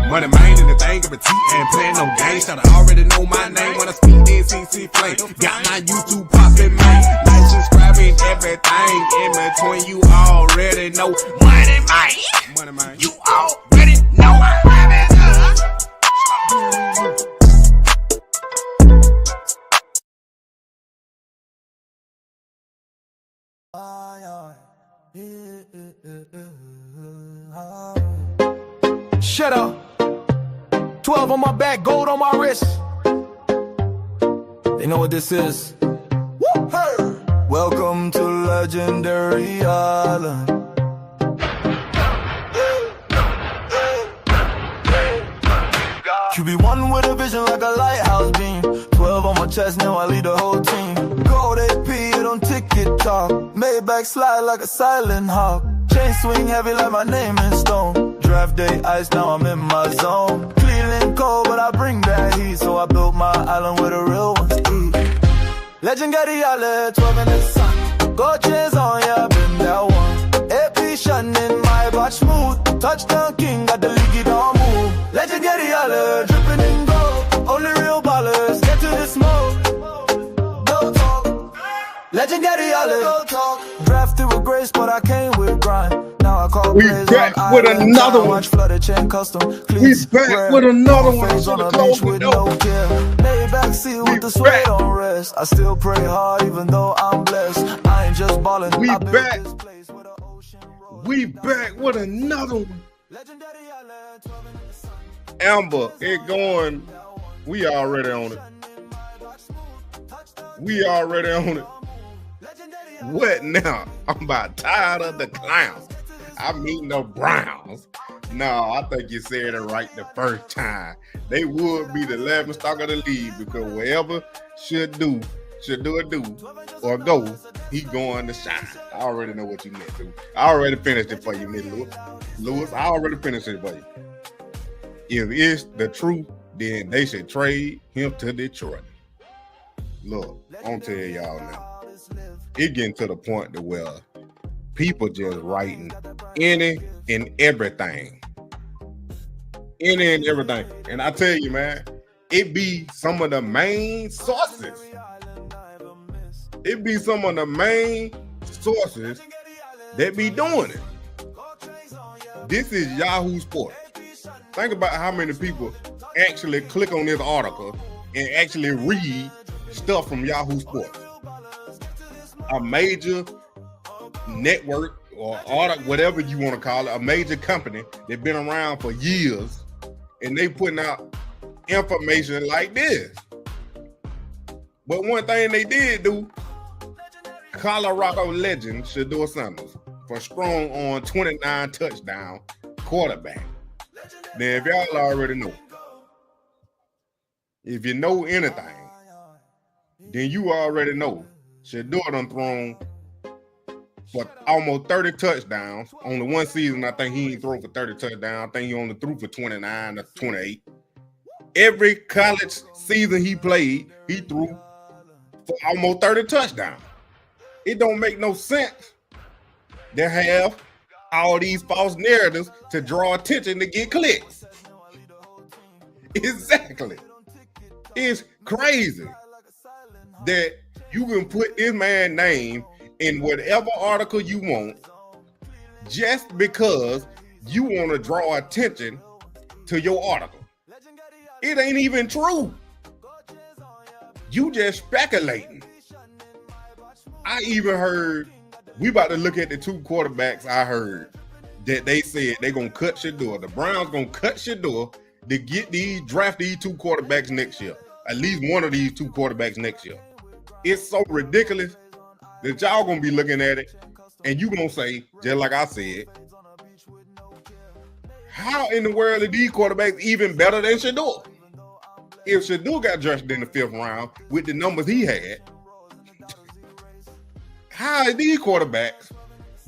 Money man in the thing of a T and playing no games. Should I already know my name when I speak NCC flame. Got my YouTube poppin', man. Like, subscribing, everything in between. You already know. Money man. You already know. Shut up. 12 on my back, gold on my wrist. They know what this is. Woo! Hey! Welcome to Legendary Island. QB1 with a vision like a lighthouse beam. 12 on my chest, now I lead the whole team. Gold AP, it on ticket-talk. Maybach slide like a silent hawk. Chain swing heavy like my name in stone. Draft day ice, now I'm in my zone. Cleveland cold, but I bring that heat. So I built my island where the real ones eat. Legendary Island, 12 in the sun. Gold chains on, yeah, I been that one. AP shining, my watch smooth. Touchdown king, got the league, don't move. Legendary Island, dripping in gold. Only real ballers, get to the smoke. Go talk. Legendary Island, go talk. Drafted with grace, but I came with grind. Now I call We back with another one. We back with another one. On the beach with no care. Maybach seal with the sweat on rest. I still pray hard even though I'm blessed. I ain't just ballin'. We I built back. this place where the ocean rolls. We back with another one. Legendary Island, 12 in the sun. Amber, it going. We already on it. We already on it. What now? I'm about tired of the clowns. I mean the Browns. No, I think you said it right the first time. They would be the 11th stock of the league because wherever Shedeur do or go, he going to shine. I already know what you meant to. I already finished it for you, Miss Lewis. I already finished it for you. If it's the truth, then they should trade him to Detroit. Look, I'm tell y'all now. It getting to the point to where people just writing any and everything. Any and everything. And I tell you, man, it be some of the main sources. It be some of the main sources that be doing it. This is Yahoo Sports. Think about how many people actually click on this article and actually read stuff from Yahoo Sports. A major network or article, whatever you want to call it, a major company that's been around for years, and they putting out information like this. But one thing they did do, Colorado legend Shedeur Sanders for strong on 29 touchdown quarterback. Now, if y'all already know, if you know anything, then you already know Shedeur done thrown for almost 30 touchdowns. Only one season, I think he ain't thrown for 30 touchdowns. I think he only threw for 29 or 28. Every college season he played, he threw for almost 30 touchdowns. It don't make no sense to have all these false narratives to draw attention to get clicks. Exactly. It's crazy that you can put this man's name in whatever article you want just because you want to draw attention to your article. It ain't even true. You just speculating. I even heard, we about to look at the two quarterbacks I heard that they said they're going to cut Shedeur. The Browns going to cut Shedeur to draft these two quarterbacks next year. At least one of these two quarterbacks next year. It's so ridiculous that y'all gonna be looking at it and you gonna say, just like I said, how in the world are these quarterbacks even better than Shedeur? If Shedeur got drafted in the 5th round with the numbers he had, how are these quarterbacks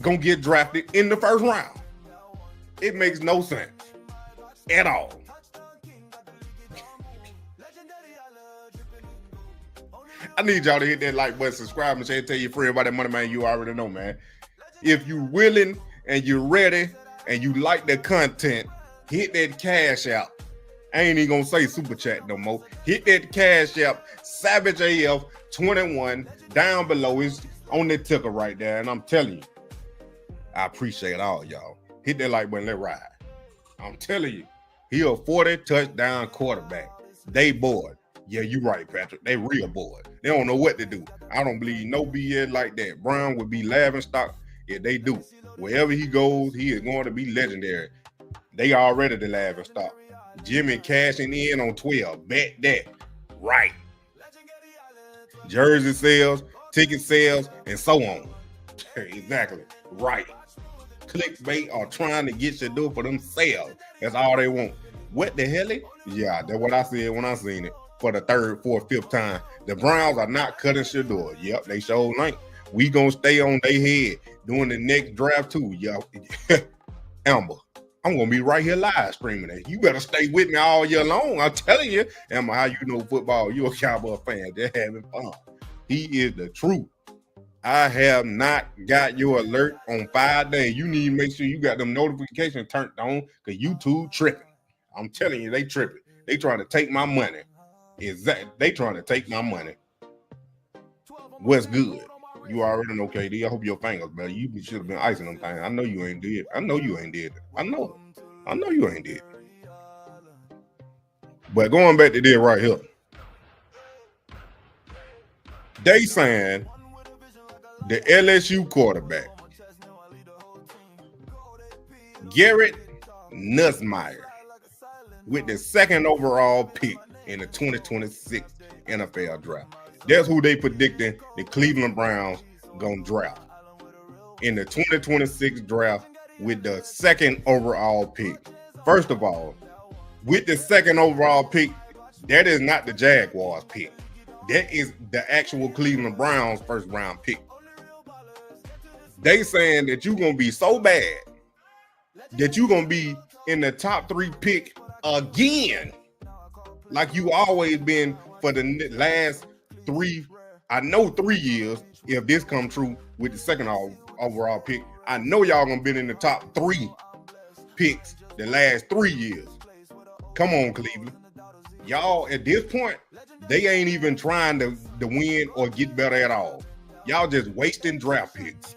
gonna get drafted in the 1st round? It makes no sense at all. I need y'all to hit that like button, subscribe, and share, tell your friend about that money, man. You already know, man. If you're willing and you're ready and you like the content, hit that cash app. I ain't even gonna say super chat no more. Hit that cash app, Savage AF 21 down below. It's on the ticker right there, and I'm telling you, I appreciate all y'all. Hit that like button, let ride. I'm telling you, he a 40 touchdown quarterback. They bored. Yeah, you right, Patrick. They real bored. They don't know what to do. I don't believe no BS like that. Brown would be laughing stock. Yeah, they do. Wherever he goes, he is going to be legendary. They already the laughing stock. Jimmy cashing in on 12. Bet that. Right. Jersey sales, ticket sales, and so on. Exactly. Right. Clickbait are trying to get Shedeur for themselves. That's all they want. What the hell? Yeah, that's what I said when I seen it for the third, fourth, fifth time. The Browns are not cutting Shedeur. Yep, they showed like we gonna stay on their head during the next draft too. Yo, Amber, I'm gonna be right here live streaming it. You better stay with me all year long. I'm telling you, Amber, how you know football? You a Cowboy fan? Just having fun. He is the truth. I have not got your alert on 5 days. You need to make sure you got them notifications turned on because YouTube tripping. I'm telling you, they tripping. They trying to take my money. Exactly. They trying to take my money. What's good? You already know, KD. I hope your fingers better. You should have been icing them things. I know you ain't did. I know you ain't did it. I know you ain't did it. But going back to this right here. They saying the LSU quarterback, Garrett Nussmeier, with the second overall pick in the 2026 NFL draft. That's who they predicting the Cleveland Browns gonna draft in the 2026 draft with the second overall pick. First of all, with the second overall pick, that is not the Jaguars pick. That is the actual Cleveland Browns first round pick. They saying that you're going to be so bad that you're going to be in the top 3 pick again, like you always been for the last 3 years. If this come true with the second overall pick, I know y'all going to be in the top 3 picks the last 3 years. Come on, Cleveland. Y'all, at this point, they ain't even trying to win or get better at all. Y'all just wasting draft picks.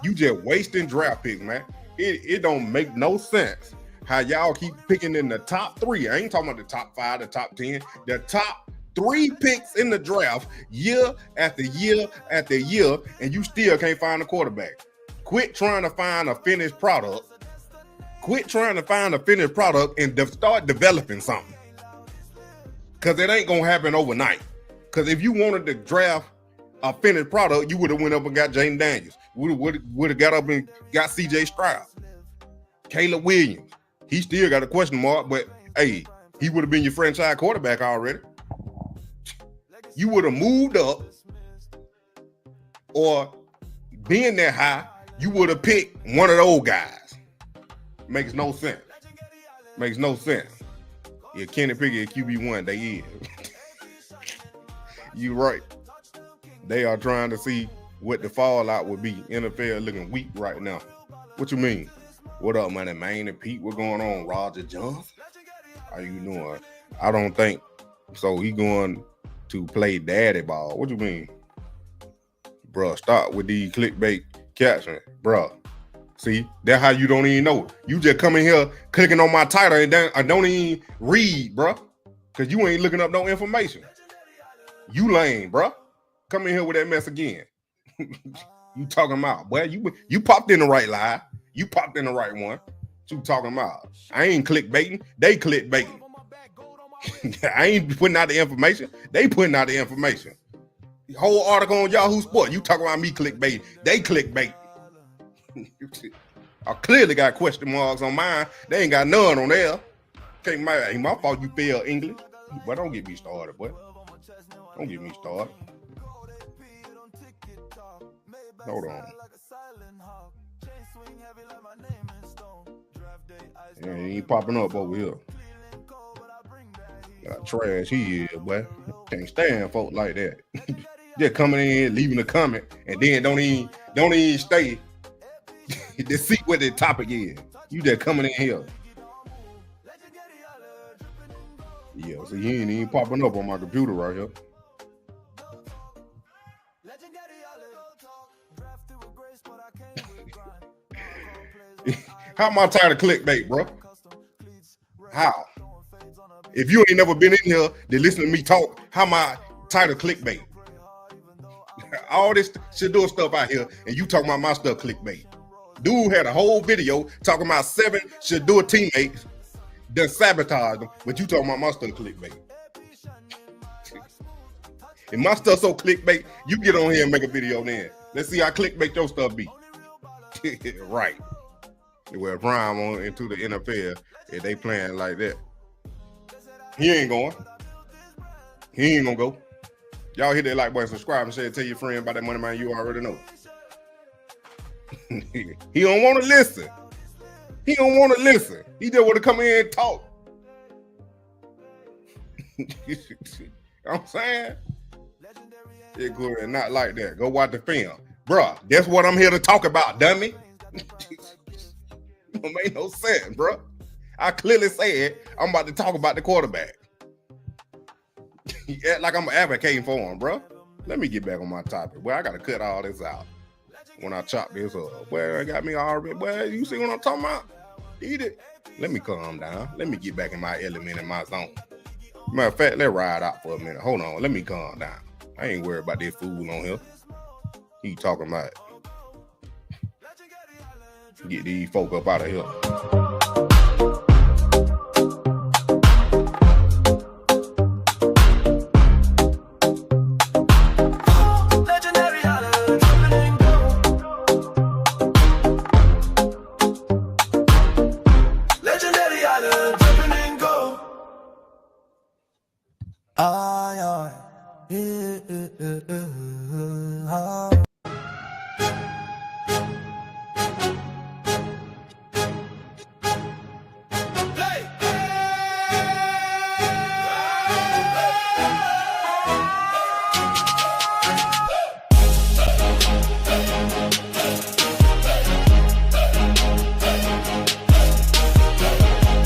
You just wasting draft picks, man. It don't make no sense how y'all keep picking in the top 3. I ain't talking about the top 5, the top 10. The top 3 picks in the draft year after year after year, and you still can't find a quarterback. Quit trying to find a finished product. Quit trying to find a finished product and start developing something. Because it ain't going to happen overnight. Because if you wanted to draft a finished product, you would have went up and got Jaden Daniels. Would have got up and got C.J. Stroud. Caleb Williams. He still got a question mark, but hey, he would have been your franchise quarterback already. You would have moved up, or being that high, you would have picked one of those guys. Makes no sense. Makes no sense. Yeah, Kenny Pickett at QB1, they is. You right. They are trying to see what the fallout would be. NFL looking weak right now. What you mean? What up, man? Maine and Pete, what going on? Roger Johnson? How you doing? I don't think so. He going to play daddy ball. What you mean? Bruh, stop with these clickbait captions. Bruh. See, that's how you don't even know. You just come in here clicking on my title and then I don't even read, bruh. Because you ain't looking up no information. You lame, bruh. Come in here with that mess again. You talking about, boy, you popped in the right lie. You popped in the right one. What you talking about? I ain't clickbaiting. They clickbaiting. I ain't putting out the information. They putting out the information. The whole article on Yahoo Sports. You talking about me clickbaiting. They clickbait. I clearly got question marks on mine. They ain't got none on there. Ain't my fault you fail English. But don't get me started, boy. Don't get me started. Hold on. Yeah, he ain't popping up over here. Got trash he is, boy. Can't stand folk like that. Just coming in, leaving a comment, and then don't even stay. to see what the topic is. You just coming in here. Yeah, so he ain't even popping up on my computer right here. How my title clickbait, bro? How? If you ain't never been in here to listen to me talk, how my title clickbait? All this Shedeur stuff out here, and you talking about my stuff clickbait. Dude had a whole video talking about 7 Shedeur teammates that sabotaged them, but you talking about my stuff clickbait. If my stuff so clickbait, you get on here and make a video then. Let's see how clickbait your stuff be. Right. Well, Prime on into the NFL, if they playing like that. He ain't going. He ain't gonna go. Y'all hit that like button, subscribe, and share. Tell your friend about that money man you already know. He don't want to listen. He don't want to listen. He just want to come in and talk. You know what I'm saying? It's good and not like that. Go watch the film. Bruh, that's what I'm here to talk about, dummy. Don't make no sense, bruh. I clearly said I'm about to talk about the quarterback. Yeah, like I'm advocating for him, bruh. Let me get back on my topic. Well, I got to cut all this out when I chop this up. Well, it got me already. Well, you see what I'm talking about? Eat it. Let me calm down. Let me get back in my element, in my zone. Matter of fact, let's ride out for a minute. Hold on. Let me calm down. I ain't worried about this fool on here. He talking about it. Get these folk up out of here.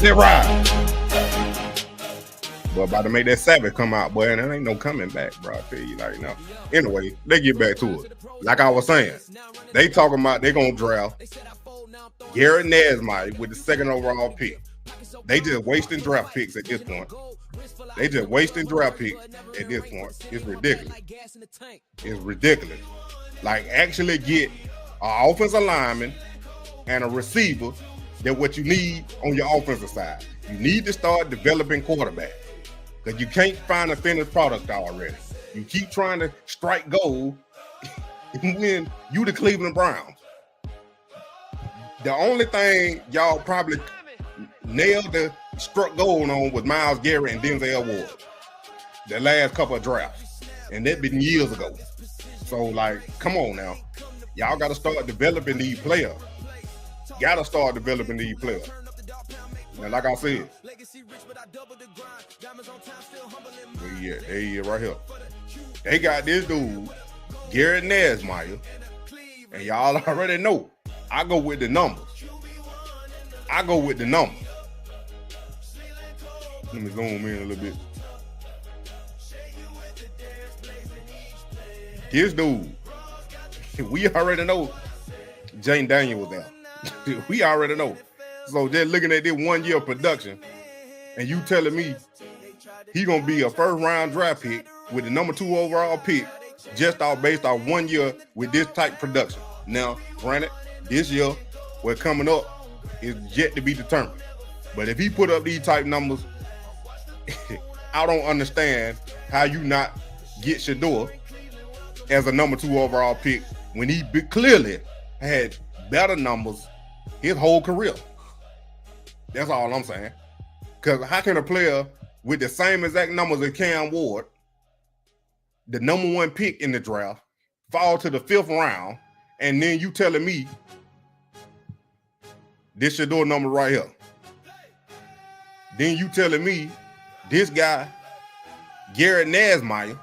They ride. Boy, about to make that Savage come out, boy, and there ain't no coming back, bro. I tell you, like, no. Anyway, they get back to it. Like I was saying, they talking about they gonna draft Garrett Nesmith with the 2nd overall pick. They just wasting draft picks at this point. They just wasting draft picks at this point. It's ridiculous. It's ridiculous. Like, actually get an offensive lineman and a receiver. That's what you need on your offensive side. You need to start developing quarterback because you can't find a finished product already. You keep trying to strike gold when you the Cleveland Browns. The only thing y'all probably nailed the struck gold on was Myles Garrett and Denzel Ward. The last couple of drafts. And that been years ago. So, like, come on now. Y'all got to start developing these players. Gotta start developing these players. Now, like I said, yeah, there he is right here. They got this dude, Garrett Nesmith, and y'all already know. I go with the numbers. I go with the numbers. Let me zoom in a little bit. This dude, we already know Jane Daniel was there. We already know. So just looking at this 1 year of production, and you telling me he gonna be a 1st round draft pick with the number 2 overall pick, just based off 1 year with this type of production. Now, granted, this year, what's coming up is yet to be determined. But if he put up these type numbers, I don't understand how you not get Shedeur as a number 2 overall pick when he clearly had better numbers his whole career. That's all I'm saying. Because how can a player with the same exact numbers as Cam Ward, the number 1 pick in the draft, fall to the 5th round, and then you telling me this Shedeur number right here? Then you telling me this guy, Garrett Nesmith,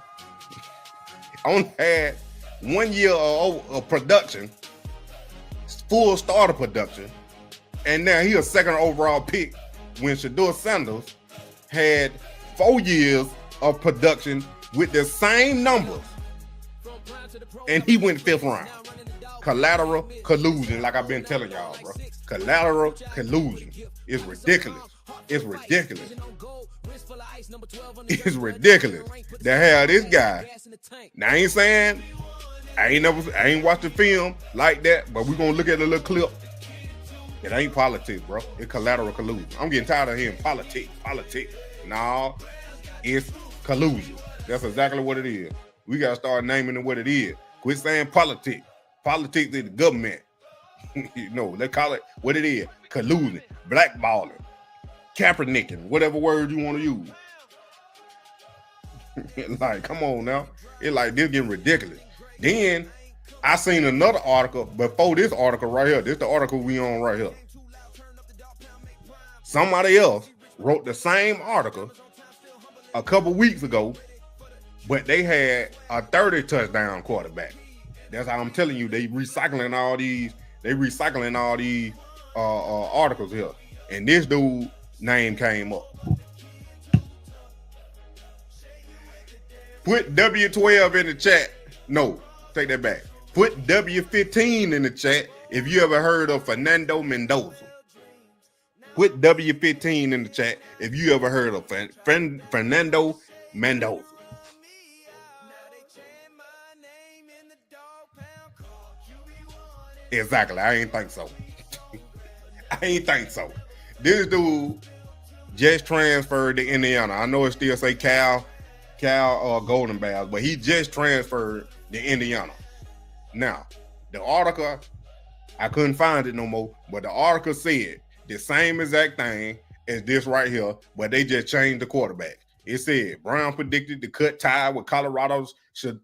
only had 1 year of production, full starter production, and now he a second overall pick when Shedeur Sanders had 4 years of production with the same numbers, and he went 5th round. Collateral collusion, like I've been telling y'all, bro. Collateral collusion is ridiculous. It's ridiculous. It's ridiculous to have this guy. Now I ain't saying I ain't watched the film like that, but we're gonna look at a little clip. It ain't politics, bro. It's collateral collusion. I'm getting tired of hearing politics. No, it's collusion. That's exactly what it is. We gotta start naming it what it is. Quit saying politics. Politics is the government. Let's call it what it is. Collusion, blackballing, Kaepernicking, whatever word you want to use. Like, come on now. It's like this getting ridiculous. Then I seen another article before this article right here. This is the article we on right here. Somebody else wrote the same article a couple weeks ago, but they had a 30 touchdown quarterback. That's how I'm telling you, they recycling all these articles here. And this dude name came up. Put W12 in the chat. No, take that back. Put W15 in the chat if you ever heard of Fernando Mendoza. Put W15 in the chat if you ever heard of Fernando Mendoza. Exactly. I ain't think so. This dude just transferred to Indiana. I know it still say Cal Golden Bears, but he just transferred to Indiana. Now, the article, I couldn't find it no more, but the article said the same exact thing as this right here, but they just changed the quarterback. It said Brown predicted to cut tie with Colorado's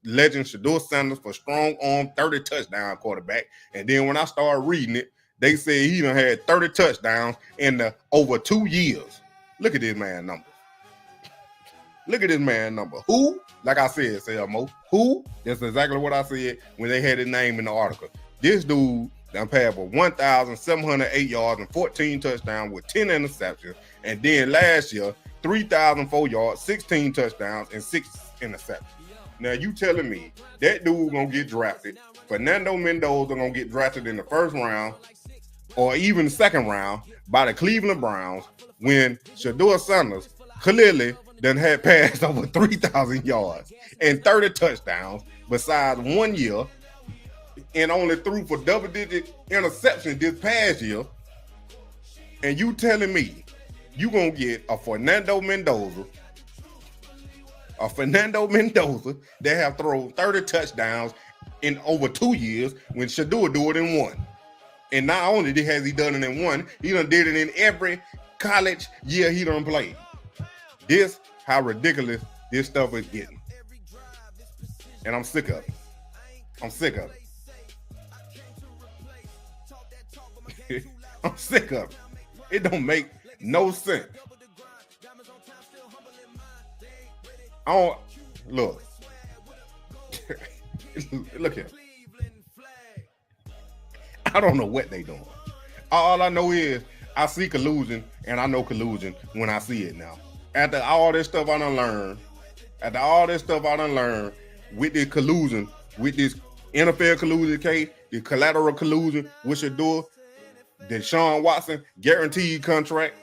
legend Shedeur Sanders for strong arm 30 touchdown quarterback. And then when I started reading it, they said he done had 30 touchdowns in over 2 years. Look at this man number. Who? Like I said, say Mo. Who? That's exactly what I said when they had his name in the article. This dude done passed for 1,708 yards and 14 touchdowns with 10 interceptions. And then last year, 3,004 yards, 16 touchdowns, and 6 interceptions. Now you telling me that dude gonna get drafted? Fernando Mendoza gonna get drafted in the first round or even the second round by the Cleveland Browns when Shedeur Sanders clearly done had passed over 3,000 yards and 30 touchdowns besides 1 year and only threw for double-digit interceptions this past year. And you telling me you gonna get a Fernando Mendoza that have thrown 30 touchdowns in over 2 years when Shedeur do it in 1. And not only has he done it in 1, he done did it in every college year he done played. This how ridiculous this stuff is getting. And I'm sick of it. I'm sick of it. It don't make no sense. I don't look. Look here. I don't know what they doing. All I know is I see collusion, and I know collusion when I see it now. After all this stuff I done learned, with this collusion, with this NFL collusion case, the collateral collusion with Shedeur, the Deshaun Watson guaranteed contract,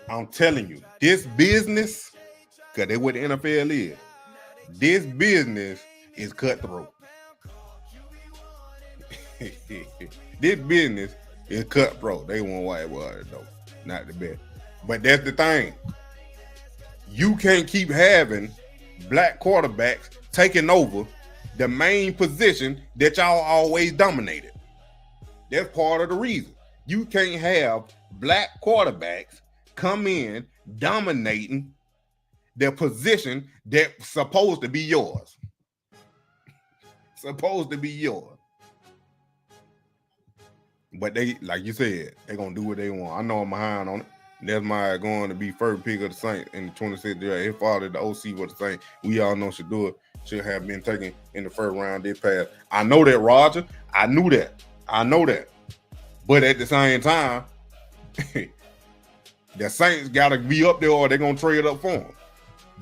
I'm telling you, this business, because that's what the NFL is, this business is cutthroat. This business is cutthroat. They won't whitewater though. Not the best. But that's the thing. You can't keep having black quarterbacks taking over the main position that y'all always dominated. That's part of the reason. You can't have black quarterbacks come in dominating the position that's supposed to be yours. But they, like you said, they're going to do what they want. I know I'm behind on it. That's my going to be first pick of the Saints in the 26th draft. His father, the OC, was the Saints. We all know Shedeur should have been taken in the first round this past. I know that, Roger. I knew that. I know that. But at the same time, the Saints got to be up there or they're going to trade up for him.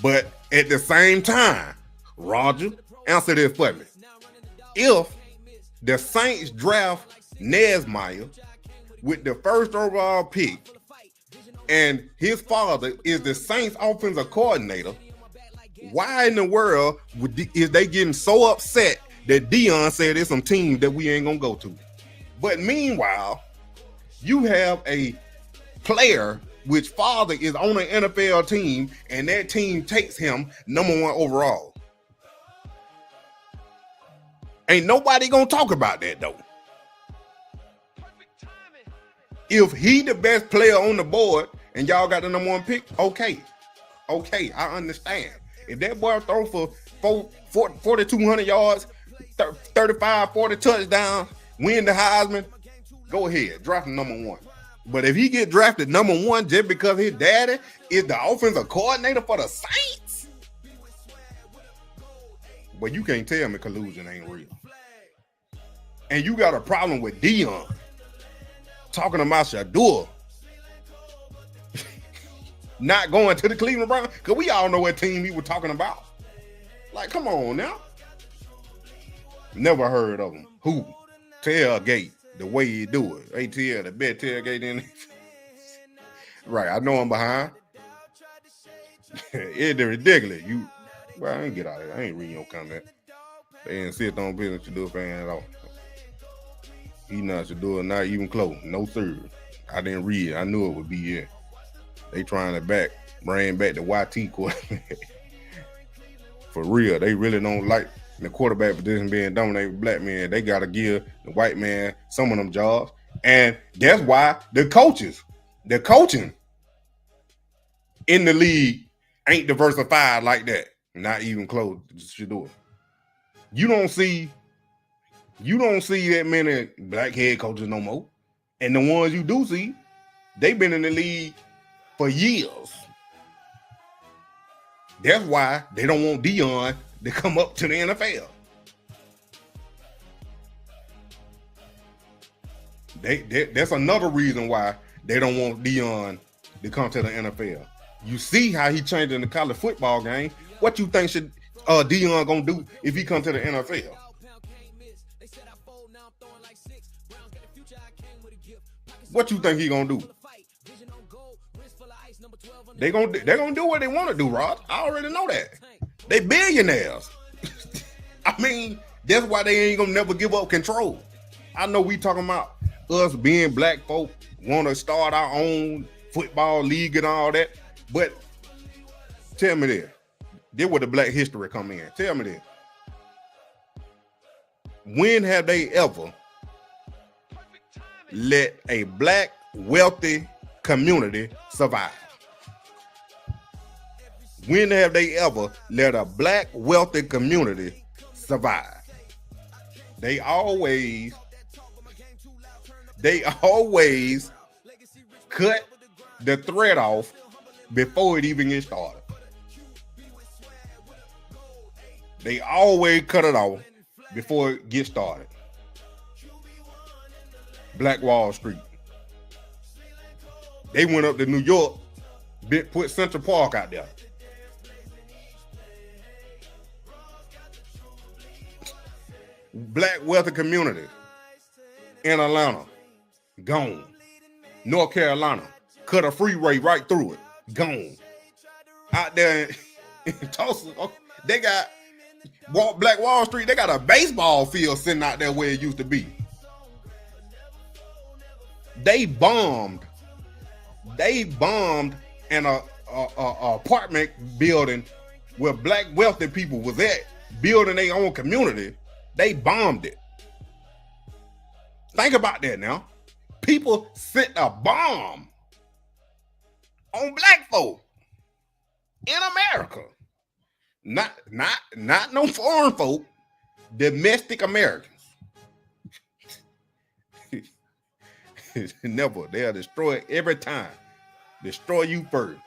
But at the same time, Roger, answer this for me. If the Saints draft Nesmire with the first overall pick and his father is the Saints offensive coordinator, why in the world is they getting so upset that Dion said there's some teams that we ain't going to go to? But meanwhile, you have a player which father is on an NFL team and that team takes him number 1 overall. Ain't nobody gonna talk about that though. If he the best player on the board and y'all got the number 1 pick, okay, I understand. If that boy throw for 4,200 yards, 35, 40 touchdowns, win the Heisman, go ahead, draft him number 1. But if he get drafted number 1 just because his daddy is the offensive coordinator for the Saints, well, you can't tell me collusion ain't real. And you got a problem with Dion talking about Shedeur not going to the Cleveland Browns, because we all know what team he was talking about. Like, come on now. Never heard of him. Who? Tailgate. The way you do it. ATL, the best tailgate in it. Right, I know I'm behind. It's ridiculous. Well, I ain't get out of here. I ain't reading your comment. They insist on being a Shedeur fan at all. He not Shedeur, not even close. No sir. I didn't read it. I knew it would be it. They trying to bring back the YT quarterback. For real, they really don't like the quarterback position being dominated with black men. They got to give the white man some of them jobs. And that's why the coaching in the league ain't diversified like that. Not even close to Shedeur. You don't see that many black head coaches no more. And the ones you do see, they've been in the league for years. That's why they don't want Dion to come up to the NFL. That's another reason why they don't want Dion to come to the NFL. You see how he changed in the college football game. What you think should Dion gonna do if he come to the NFL? What you think he gonna do? They gonna do what they want to do, Rod. I already know that. They billionaires. I mean, that's why they ain't gonna never give up control. I know we talking about us being black folk, want to start our own football league and all that, but tell me this. This where the black history come in. Tell me this. When have they ever let a black wealthy community survive? When have they ever let a black wealthy community survive? They always cut the thread off before it even gets started. They always cut it off before it gets started. Black Wall Street. They went up to New York, put Central Park out there. Black wealthy community in Atlanta, gone. North Carolina, cut a freeway right through it, gone. Out there in Tulsa, they got Black Wall Street. They got a baseball field sitting out there where it used to be. They bombed in a apartment building where black wealthy people was at, building their own community. They bombed it. Think about that now. People sent a bomb on black folk in America. Not no foreign folk, domestic Americans. Never. They'll destroy it every time. Destroy you first.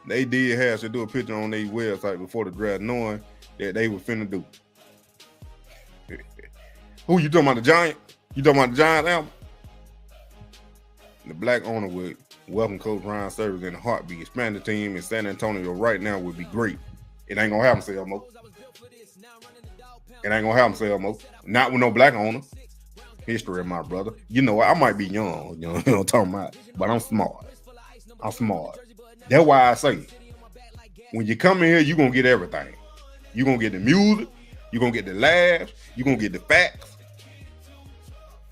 They did have to do a picture on their website before the draft, knowing that they were finna do. Who you talking about, the Giant? You talking about the Giants album? The black owner would welcome Coach Shedeur Sanders in a heartbeat. Expand the team in San Antonio right now would be great. It ain't gonna happen, Selmo. It ain't gonna happen, Selmo. Not with no black owner. History of my brother. You know, I might be young, you know what I'm talking about, but I'm smart. I'm smart. That's why I say, when you come in here, you're gonna get everything. You're gonna get the music, you're gonna get the laughs, you're gonna get the facts,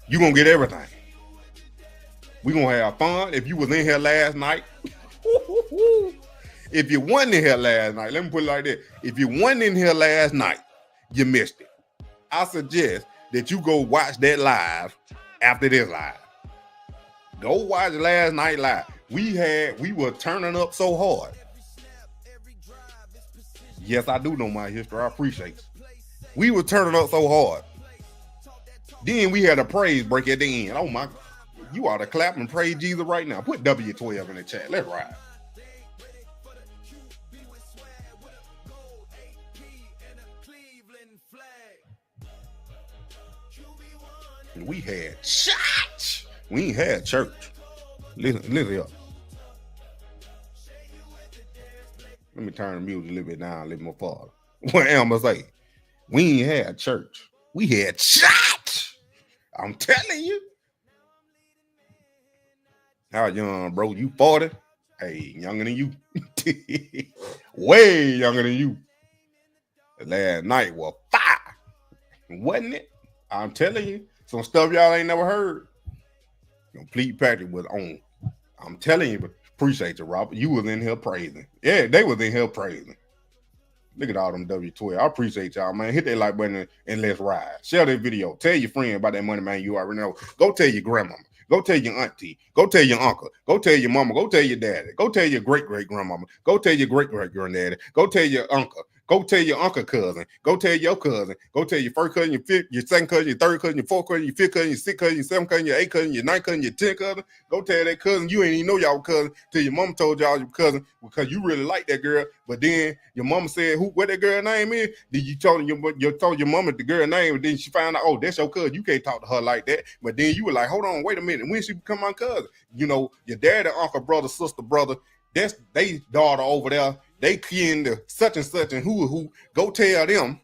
you're gonna get everything. We're gonna have fun. If you was in here last night, if you wasn't in here last night, let me put it like that. If you wasn't in here last night, you missed it. I suggest that you go watch that live after this live. Go watch last night live. We were turning up so hard. Yes, I do know my history. I appreciate it. We were turning up so hard. Then we had a praise break at the end. Oh my, you ought to clap and praise Jesus right now. Put W12 in the chat. Let's ride. We had church. We ain't had church. Listen up. Let me turn the music a little bit down, a little more farther. What Elmer say? We ain't had church. We had church. I'm telling you. How young, bro? You 40? Hey, younger than you. Way younger than you. Last night was fire. Wasn't it? I'm telling you. Some stuff y'all ain't never heard. Complete package was on. I'm telling you, appreciate you, Robert. You was in here praising. Yeah, they was in here praising. Look at all them W12. I appreciate y'all, man. Hit that like button and let's ride. Share that video. Tell your friend about that money, man. You already know. Go tell your grandmama. Go tell your auntie. Go tell your uncle. Go tell your mama. Go tell your daddy. Go tell your great-great-grandmama. Go tell your great-great-granddaddy. Go tell your uncle. Go tell your uncle cousin. Go tell your cousin. Go tell your first cousin, your fifth, your second cousin, your third cousin, your fourth cousin, your fifth cousin, your sixth cousin, your seventh cousin, your eighth cousin, your ninth cousin, your 10th cousin. Go tell that cousin you ain't even know y'all cousin till your mama told y'all your cousin because you really like that girl. But then your mama said, what that girl name is? Then you told your mama the girl name, and then she found out, oh, that's your cousin. You can't talk to her like that. But then you were like, hold on, wait a minute. When she become my cousin? You know, your daddy, uncle, brother, sister, brother, that's they daughter over there. They kin to such and such and who. Go tell them.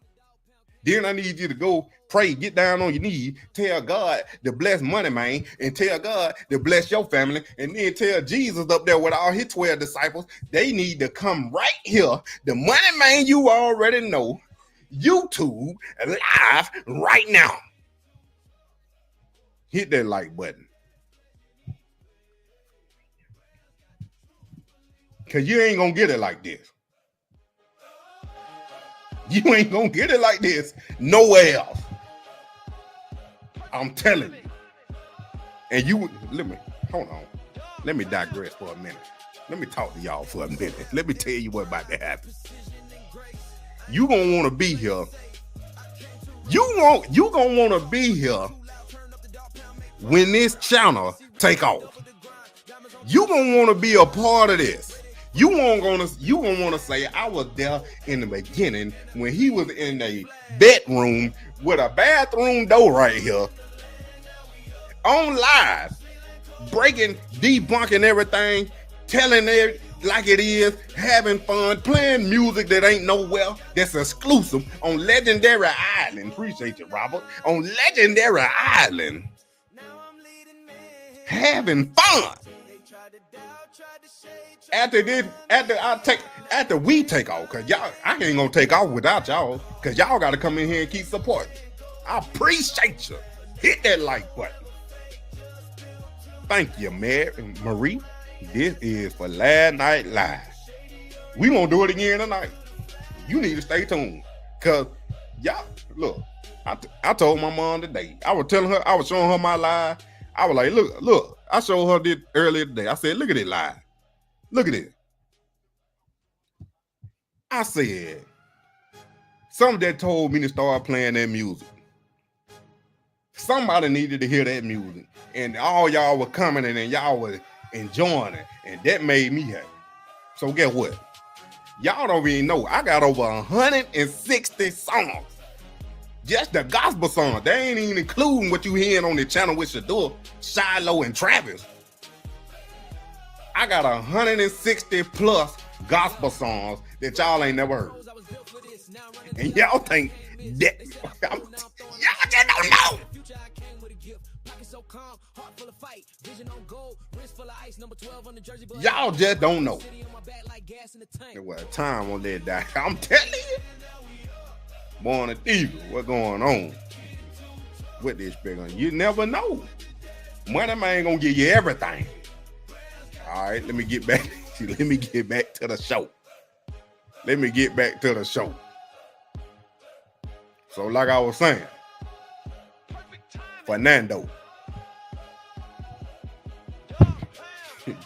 Then I need you to go pray, get down on your knees, tell God to bless money, man, and tell God to bless your family, and then tell Jesus up there with all his 12 disciples, they need to come right here. The money, man, you already know. YouTube live right now. Hit that like button. Because you ain't going to get it like this. You ain't going to get it like this nowhere else. I'm telling you. And you, hold on. Let me digress for a minute. Let me talk to y'all for a minute. Let me tell you what about to happen. You going to want to be here. You going to want to be here when this channel take off. You going to want to be a part of this. You gonna want to say I was there in the beginning when he was in a bedroom with a bathroom door right here on live, breaking, debunking everything, telling it like it is, having fun, playing music that ain't nowhere, that's exclusive on Legendary Island. Appreciate you, Robert. On Legendary Island, having fun. After we take off, cause y'all, I ain't gonna take off without y'all, cause y'all gotta come in here and keep supporting. I appreciate you. Hit that like button. Thank you, Marie. This is for Last Night Live. We gonna do it again tonight. You need to stay tuned, cause y'all look. I told my mom today. I was telling her, I was showing her my live. I was like, look. I showed her this earlier today. I said, look at it live. Look at it. I said, somebody told me to start playing that music. Somebody needed to hear that music. And all y'all were coming in and y'all were enjoying it. And that made me happy. So guess what? Y'all don't even know. I got over 160 songs Just the gospel song. They ain't even including what you hearing on the channel with Shedeur, Shiloh, and Travis. I got 160 plus gospel songs that y'all ain't never heard. And y'all think that y'all just don't know. Y'all just don't know. There was a time on that die. I'm telling you. Born a thief. What's going on with this big one? You never know. Money man gonna give you everything. All right, let me get back. Let me get back to the show. Let me get back to the show. So, like I was saying, Fernando.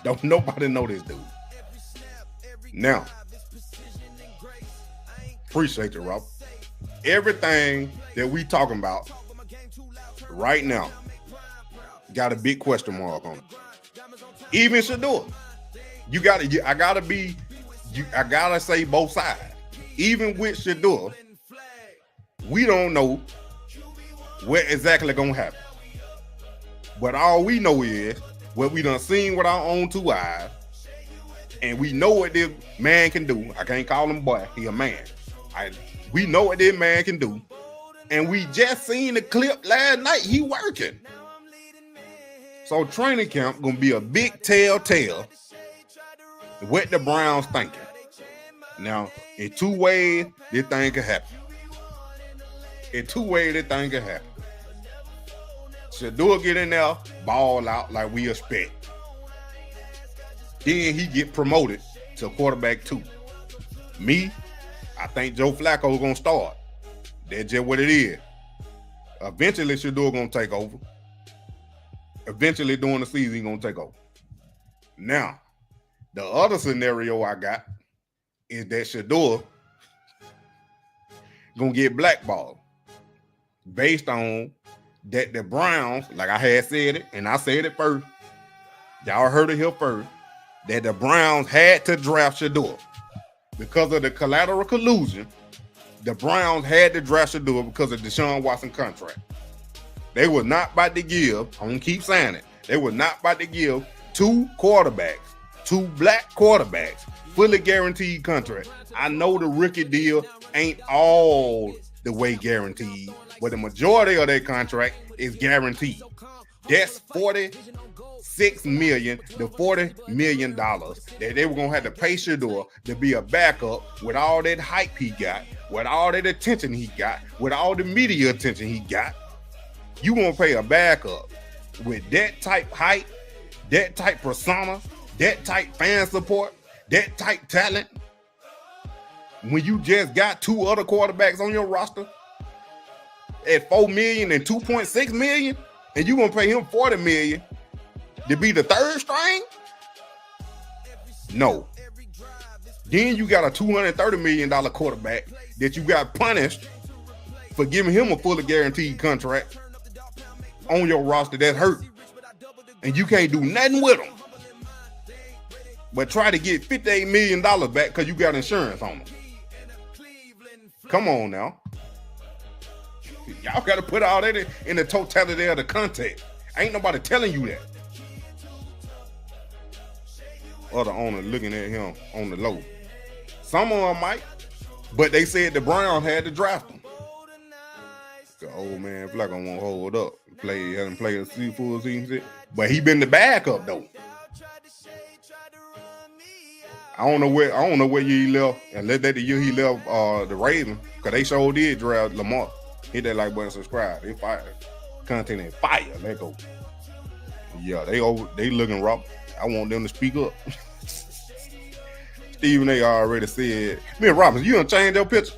Don't nobody know this dude. Now, appreciate you, Rob. Everything that we talking about right now got a big question mark on it. Even Shedeur. I gotta say both sides. Even with Shedeur, we don't know what exactly gonna happen. But all we know is what we done seen with our own two eyes, and we know what this man can do. I can't call him boy, he a man. We know what this man can do, and we just seen the clip last night. He working. So training camp gonna be a big telltale what the Browns thinking. Now, in two ways, this thing could happen. Shedeur get in there, ball out like we expect. Then he get promoted to quarterback 2. Me, I think Joe Flacco's gonna start. That's just what it is. Eventually, Shedeur gonna take over. Eventually, during the season, he gonna take over. Now, the other scenario I got is that Shedeur gonna get blackballed based on that the Browns, like I had said it, and I said it first. Y'all heard it here first. That the Browns had to draft Shedeur. Because of the collateral collusion, the Browns had to draft Shedeur because of Deshaun Watson contract. They were not about to give, I'm going to keep saying it, they were not about to give 2 black quarterbacks, fully guaranteed contract. I know the rookie deal ain't all the way guaranteed, but the majority of their contract is guaranteed. That's $46 million to $40 million that they were gonna have to pay Shedeur to be a backup with all that hype he got, with all that attention he got, with all the media attention he got. You gonna pay a backup with that type hype, that type persona, that type fan support, that type talent, when you just got 2 other quarterbacks on your roster at $4 million and $2.6 million, and you gonna pay him $40 million to be the 3rd string? No. Then you got a $230 million quarterback that you got punished for giving him a fully guaranteed contract on your roster that's hurt, and you can't do nothing with him but try to get $58 million back because you got insurance on him. Come on now. Y'all got to put all that in the totality of the context. Ain't nobody telling you that. Other owner looking at him on the low. Some of them might, but they said the Browns had to draft him. The old man Flacco won't hold up. Hasn't played a full season. But he been the backup though. I don't know where year he left. Unless that the year he left the Ravens, because they sure did draft Lamar. Hit that like button, subscribe. They fire. Content and fire. Let go. Yeah, they looking rough. I want them to speak up. Stephen A. already said, me and Robinson, you done change your picture?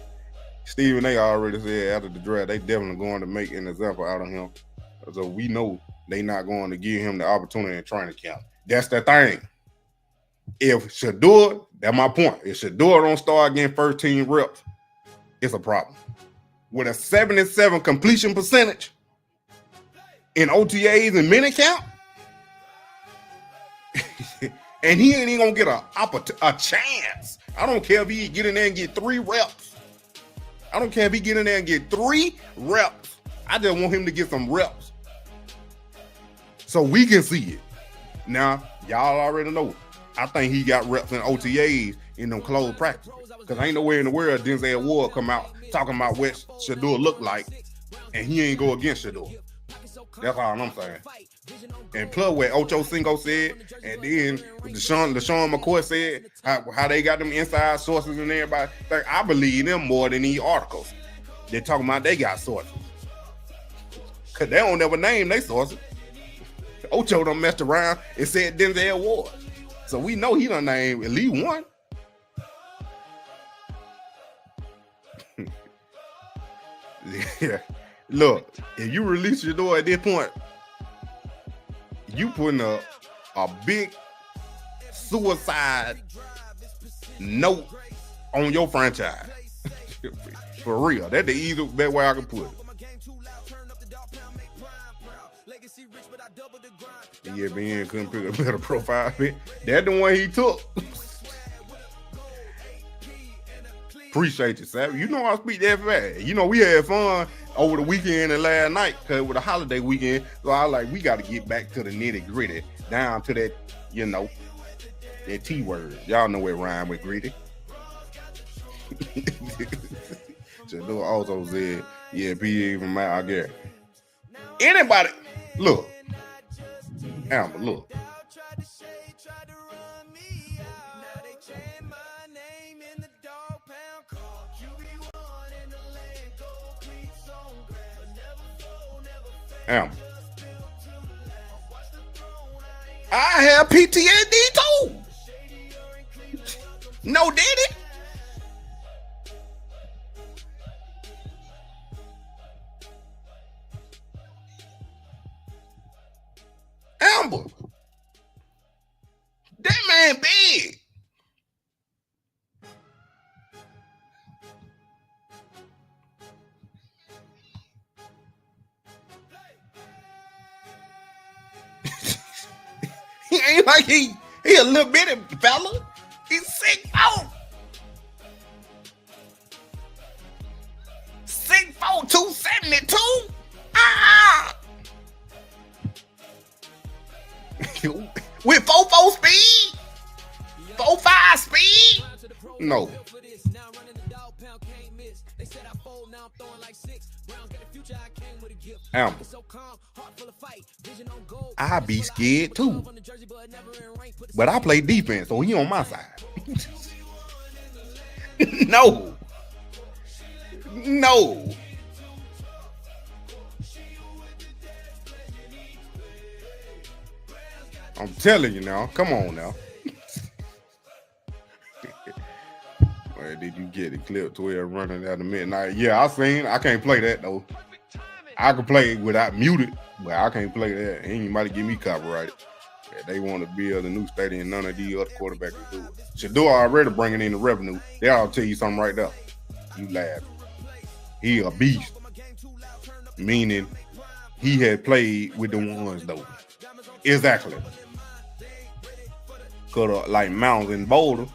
Stephen A. already said after the draft, they definitely going to make an example out of him. So we know they not going to give him the opportunity in training camp. That's the thing. If Shedeur, that's my point. If Shedeur don't start getting first team reps, it's a problem. With a 77 completion percentage in OTAs and minicamp, and he ain't even gonna get a chance. I don't care if he get in there and get 3 reps. I don't care if he get in there and get 3 reps. I just want him to get some reps so we can see it. Now, y'all already know. I think he got reps in OTAs in them closed practices. Because ain't nowhere in the world Denzel Ward come out talking about what Shedeur look like, and he ain't go against Shedeur. That's all I'm saying. And plus what Ocho Cinco said, and then LaShawn McCoy said, how they got them inside sources and everybody. Like, I believe them more than these articles. They're talking about they got sources. Because they don't ever name their sources. Ocho done messed around and said Denzel Ward. So we know he done named at least one. Yeah. Look, if you release your door at this point, you putting a big suicide note on your franchise. For real. That's the easiest best way I can put it. ESPN couldn't pick a better profile pic. That's the one he took. Appreciate you, Savvy. You know I speak that fast. You know we had fun over the weekend and last night because it was a holiday weekend. So I like we got to get back to the nitty gritty, down to that, you know, that T word. Y'all know it rhyme with gritty. Shedeur also said, yeah, P even out there. Anybody, look, Amber, look. Amber. I have PTSD too. No, did it? Amber. That man big. He ain't like he a little bitty fella. He's 6'4". 6'4", 272. With 4-4 speed? 4-5 speed? No. Amber. I be scared too. But I play defense, so he on my side. No. No. I'm telling you now. Come on now. Where did you get it? Clip 12 running out of midnight. Yeah, I can't play that though. I can play without muted, but I can't play that. Ain't anybody give me copyrighted. Yeah, they want to build a new stadium. None of these other quarterbacks can do it. Shedeur already bringing in the revenue. They'll tell you something right there. You laugh. He a beast. Meaning he had played with the ones though. Exactly. Cause like Mounds and Boulder.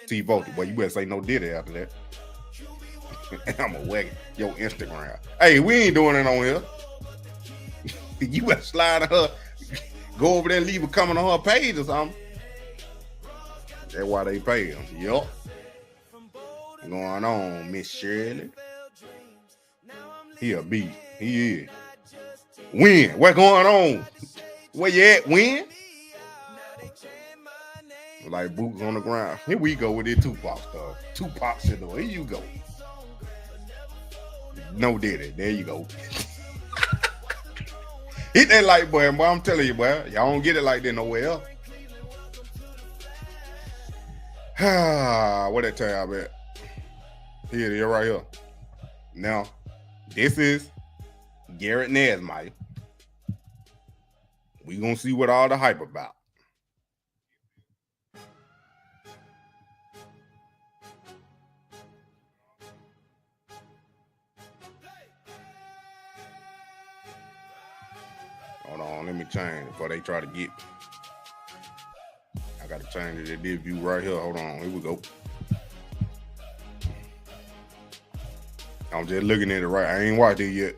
T-Voted. Well, you better say no diddy after that. I'm a whack your Instagram. Hey, we ain't doing it on here. You better slide on her, go over there and leave a comment on her page or something. That's why they pay him. Yup. What's going on, Miss Shirley? He a beast. He is. Win. What going on? Where you at, Win? Like boots on the ground. Here we go with this Tupac stuff. Tupac Shedeur. Here you go. No diddy. There you go. Hit that like boy, I'm telling you, boy. Y'all don't get it like that nowhere else. What that tell y'all about? Here it is right here. Now, this is Garrett Nesmite. We gonna see what all the hype about. Hold on, let me change before they try to get. I gotta change it to this view right here. Hold on, here we go. I'm just looking at it right. I ain't watched it yet.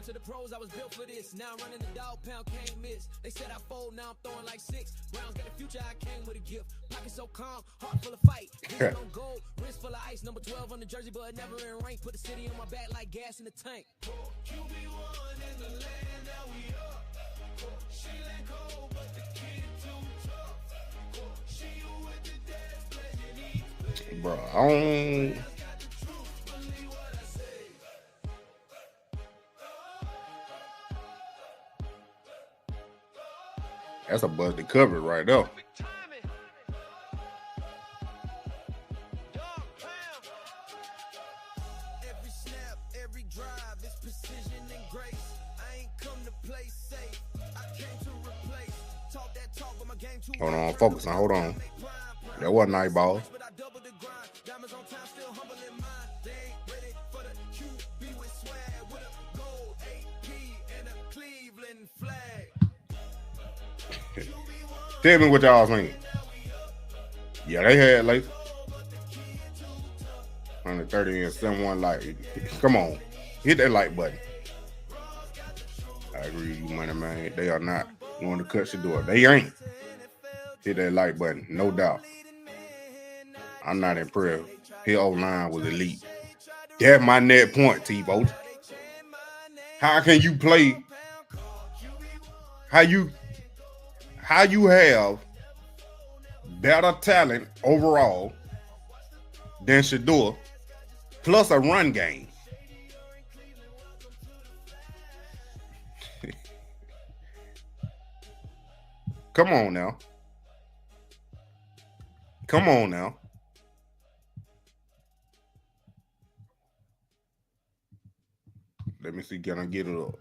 To the pros, I was built for this. Now I'm running the dog pound, can't miss. They said I fold, now I'm throwing like 6. Browns got the future, I came with a gift. Pocket so calm, heart full of fight. Vision on gold, wrist full of ice. Number 12 on the jersey, but never in rank. Put the city on my back like gas in the tank. QB1 in the land, now we up. She let go, but the kid too tough. She with the dance, playing Bro, I don't. That's a busted cover right there. Every snap, every drive, it's precision and grace. I ain't come to play safe. I came to replace. Talk that talk, but my game too. Hold on, focus on. Hold on. That wasn't night ball. But I double the grind. Diamonds on time, still humble in mind. They ain't ready for the QB with swag, with a gold AP and a Cleveland flag. Tell me what y'all think. Yeah, they had like 130 and 71 like. Come on. Hit that like button. I agree with you, money man. They are not going to cut Shedeur. They ain't. Hit that like button, no doubt. I'm not impressed. His O-line was elite. That's my net point, T-Boat. How can you play? How you have better talent overall than Shedeur, plus a run game? Come on now. Come on now. Let me see, can I get it up?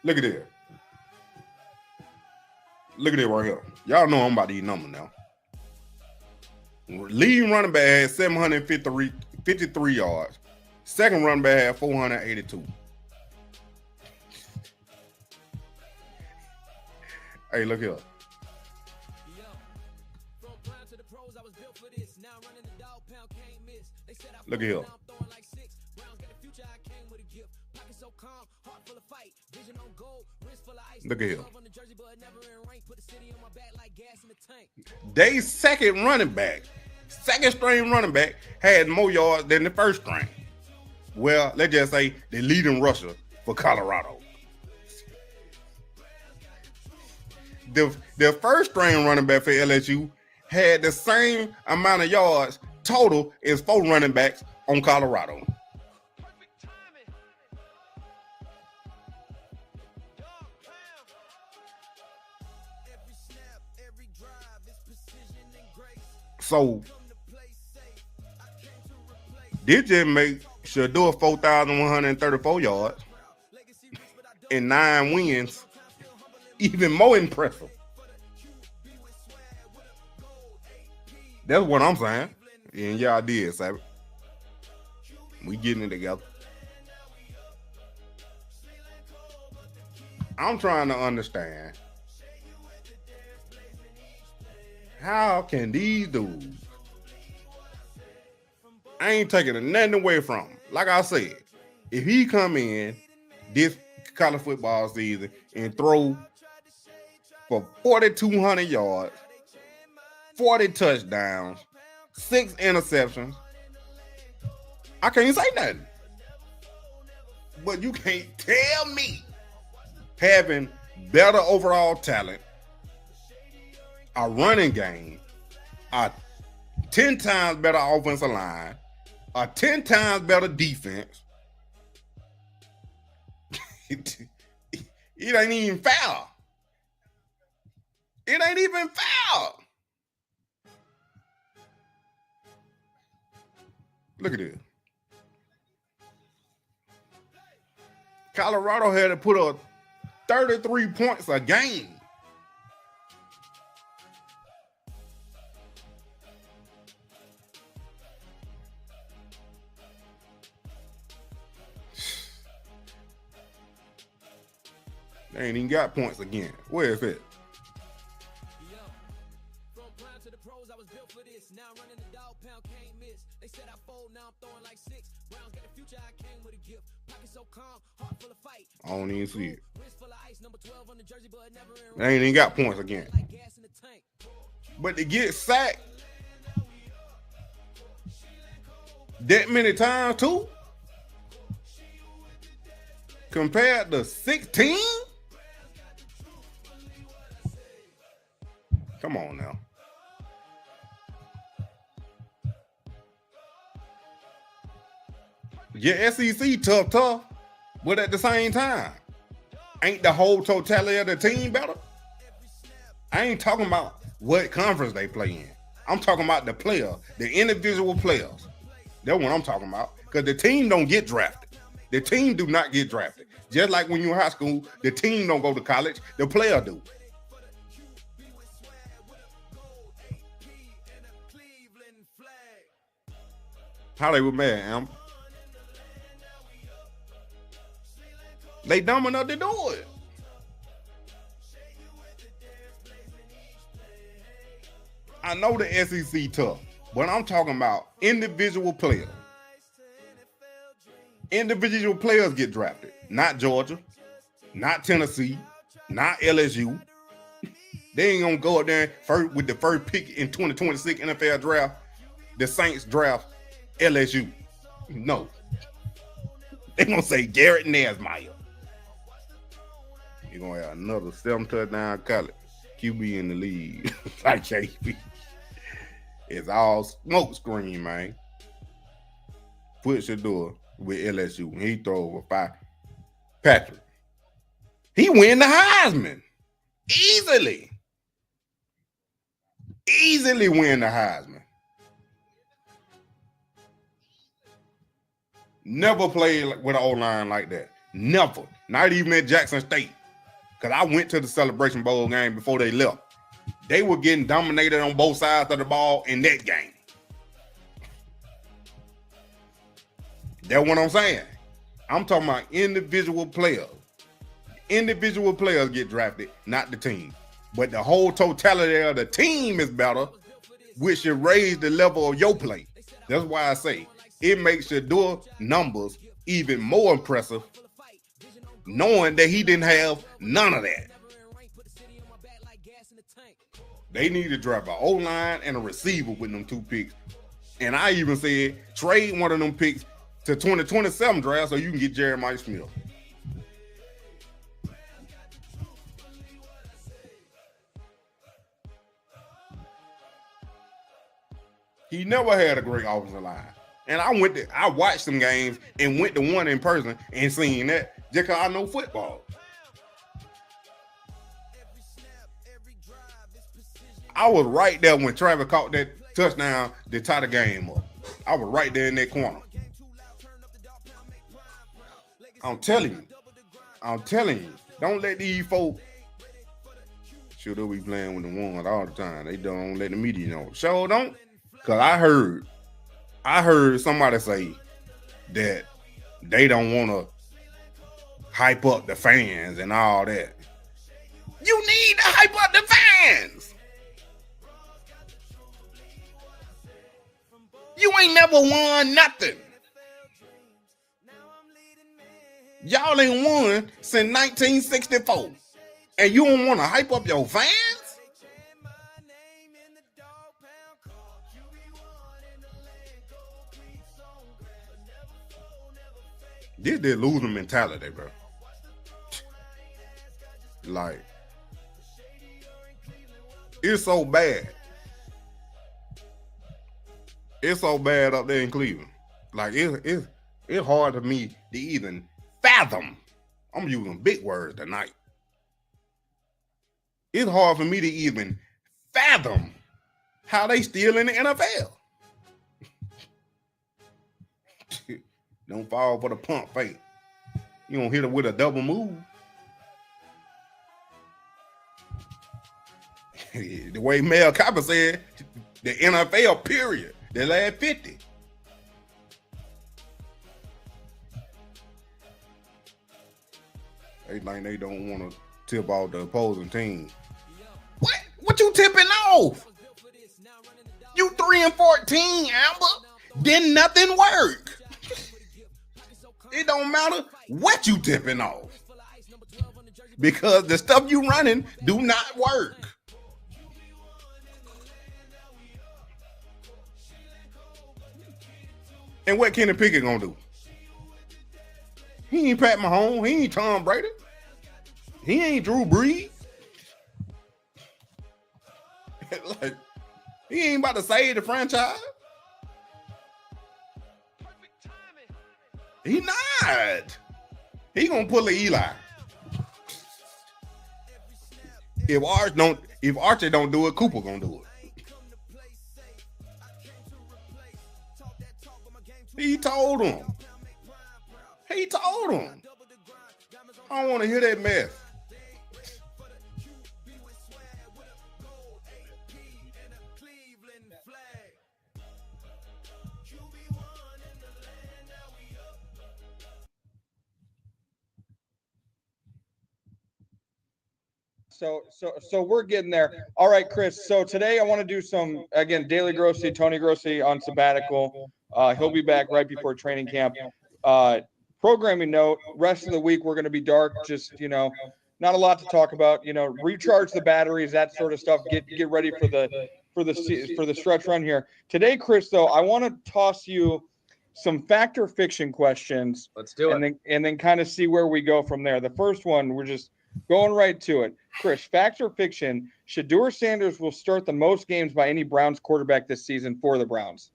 Look at this. Look at it right here. Y'all know I'm about to eat numbers now. Leading running back had 753 yards. Second running back had 482. Hey, look here. Look at here. Look at here. They second running back, second string running back, had more yards than the first string. Well, let's just say the leading rusher for Colorado. The first string running back for LSU had the same amount of yards total as 4 running backs on Colorado. So this just make Shedeur 4,134 yards and 9 wins even more impressive. That's what I'm saying. And y'all did, Savage. We getting it together. I'm trying to understand, how can these dudes, I ain't taking nothing away from him. Like I said, if he come in this college football season and throw for 4,200 yards, 40 touchdowns, 6 interceptions, I can't say nothing. But you can't tell me having better overall talent, a running game, a 10 times better offensive line, a 10 times better defense, it ain't even foul. It ain't even foul. Look at this. Colorado had to put up 33 points a game. They ain't even got points again. Where is it? From prime to the pros, I was built for this. Now I'm running the dog pound, can't miss. They said I fold, now I'm throwing like 6. Browns got the future, I came with a gift. Pocket so calm, heart full of fight. I don't even see it. Wrist full of ice, number 12 on the jersey, but never in They ain't even got points again. like gas in the tank. But to get sacked that many times too, compared to 16? Come on now. Yeah, SEC tough, but at the same time, ain't the whole totality of the team better? I ain't talking about what conference they play in. I'm talking about the player, the individual players. That's what I'm talking about. Because the team don't get drafted. The team do not get drafted. Just like when you're in high school, the team don't go to college, the player do. How they were mad, Amber? They dumb enough to do it. I know the SEC tough, but I'm talking about individual players. Individual players get drafted. Not Georgia, not Tennessee, not LSU. They ain't gonna go up there first with the first pick in 2026 NFL draft. The Saints draft LSU. No. They gonna say Garrett Nesmeyer. You're gonna have another 7 touchdown college QB in the league. Like KB. It's all smoke screen, man. Put Shedeur with LSU. He throw over 5. Patrick. He win the Heisman. Easily. Easily win the Heisman. Never played with an O-line like that. Never. Not even at Jackson State. Because I went to the Celebration Bowl game before they left. They were getting dominated on both sides of the ball in that game. That's what I'm saying. I'm talking about individual players. Individual players get drafted, not the team. But the whole totality of the team is better, which should raise the level of your play. That's why I say it makes Shedeur numbers even more impressive, knowing that he didn't have none of that. They need to draft an O-line and a receiver with them 2 picks. And I even said trade one of them picks to 2027 draft so you can get Jeremiah Smith. He never had a great offensive line. And I watched some games and went to one in person and seen that just because I know football. I was right there when Travis caught that touchdown to tie the game up. I was right there in that corner. I'm telling you. Don't let these folks sure they'll be playing with the ones all the time. They don't let the media know. Sure don't. Cause I heard somebody say that they don't want to hype up the fans and all that. You need to hype up the fans. You ain't never won nothing. Y'all ain't won since 1964. And you don't want to hype up your fans? This is losing mentality, bro. Like, it's so bad. It's so bad up there in Cleveland. Like, it's hard for me to even fathom. I'm using big words tonight. It's hard for me to even fathom how they still in the NFL. Don't fall for the pump fake. You don't hit it with a double move. The way Mel Kiper said, the NFL period, the last 50. They think they don't want to tip off the opposing team. What you tipping off? You 3-14, Amber. Then nothing work. It don't matter what you tipping off. Because the stuff you running do not work. And what Kenny Pickett gonna do? He ain't Pat Mahomes. He ain't Tom Brady. He ain't Drew Brees. Like, he ain't about to save the franchise. He not. He gonna pull a Eli. If Archie don't do it, Cooper gonna do it. He told him. I don't want to hear that mess. So we're getting there. All right, Chris. So today I want to do some, again, Daily Grossi, Tony Grossi on sabbatical. He'll be back right before training camp. Programming note, rest of the week we're going to be dark. Just, not a lot to talk about. Recharge the batteries, that sort of stuff. Get ready for the stretch run here. Today, Chris, though, I want to toss you some fact or fiction questions. Let's do it. And then kind of see where we go from there. The first one, we're just going right to it. Chris, fact or fiction, Shedeur Sanders will start the most games by any Browns quarterback this season for the Browns.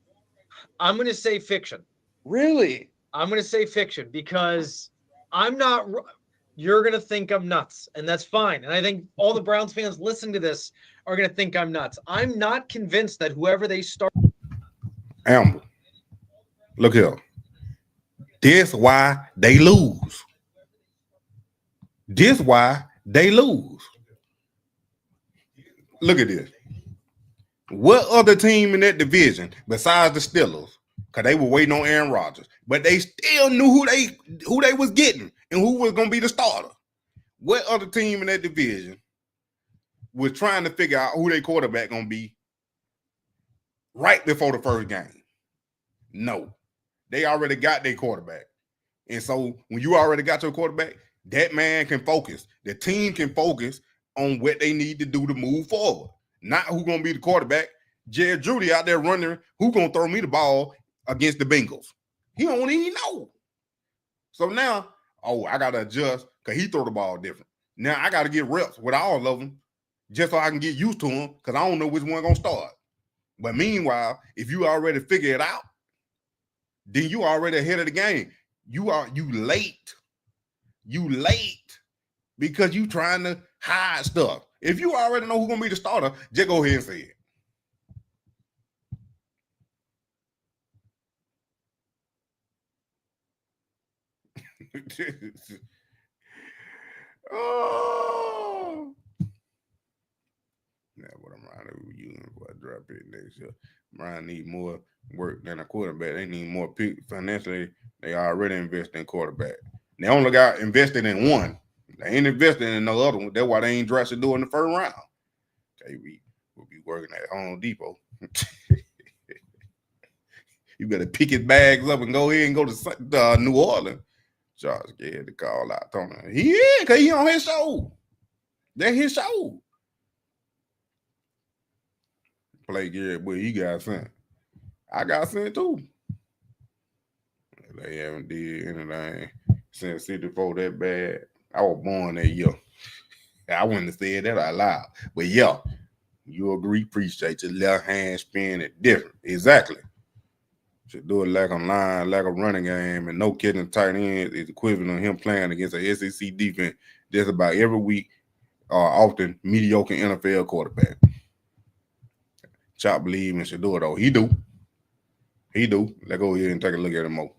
I'm going to say fiction. Really? I'm going to say fiction because I'm not – you're going to think I'm nuts, and that's fine. And I think all the Browns fans listening to this are going to think I'm nuts. I'm not convinced that whoever they start – Amber, look here. This why they lose. Look at this. What other team in that division besides the Steelers? Because they were waiting on Aaron Rodgers, but they still knew who they was getting and who was going to be the starter. What other team in that division was trying to figure out who their quarterback going to be right before the first game? No. They already got their quarterback. And so when you already got your quarterback, that man can focus. The team can focus on what they need to do to move forward. Not who's going to be the quarterback. Jared Judy out there running, who's going to throw me the ball against the Bengals? He don't even know. So now, I got to adjust because he throw the ball different. Now I got to get reps with all of them just so I can get used to them because I don't know which one going to start. But meanwhile, if you already figure it out, then you already ahead of the game. You late. You late because you trying to hide stuff. If you already know who's going to be the starter, just go ahead and say it. Oh. Now what I'm running using for a draft pick next year. Brian need more work than a quarterback. They need more pick financially. They already invested in quarterback. They only got invested in one. They ain't invested in no other one. That's why they ain't drafted doing the first round. Okay, we'll be working at Home Depot. You better pick his bags up and go ahead and go to New Orleans. Josh scared to call out Tony. He is, because he on his show. That's his show. Play Garrett, but he got sent. I got sent too. They haven't did anything since 64 that bad. I was born that year. I wouldn't have said that out loud. But yeah, you agree, appreciate your left hand spin it different. Exactly. Should do it like a line, like a running game, and no kidding, tight end is equivalent of him playing against a SEC defense just about every week, often mediocre NFL quarterback. Chop believe in Shedeur though. He do. Let's go ahead and take a look at him more.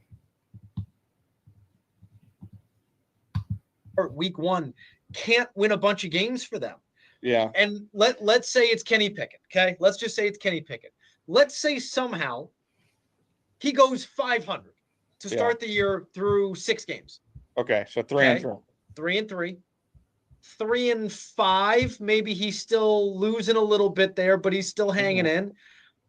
week one can't win a bunch of games for them. Yeah. And let's say it's Kenny Pickett. Okay. Let's just say it's Kenny Pickett. Let's say somehow he goes 500 to start the year through 6 games. Okay. So 3-3. 3-3, 3-5. Maybe he's still losing a little bit there, but he's still hanging in.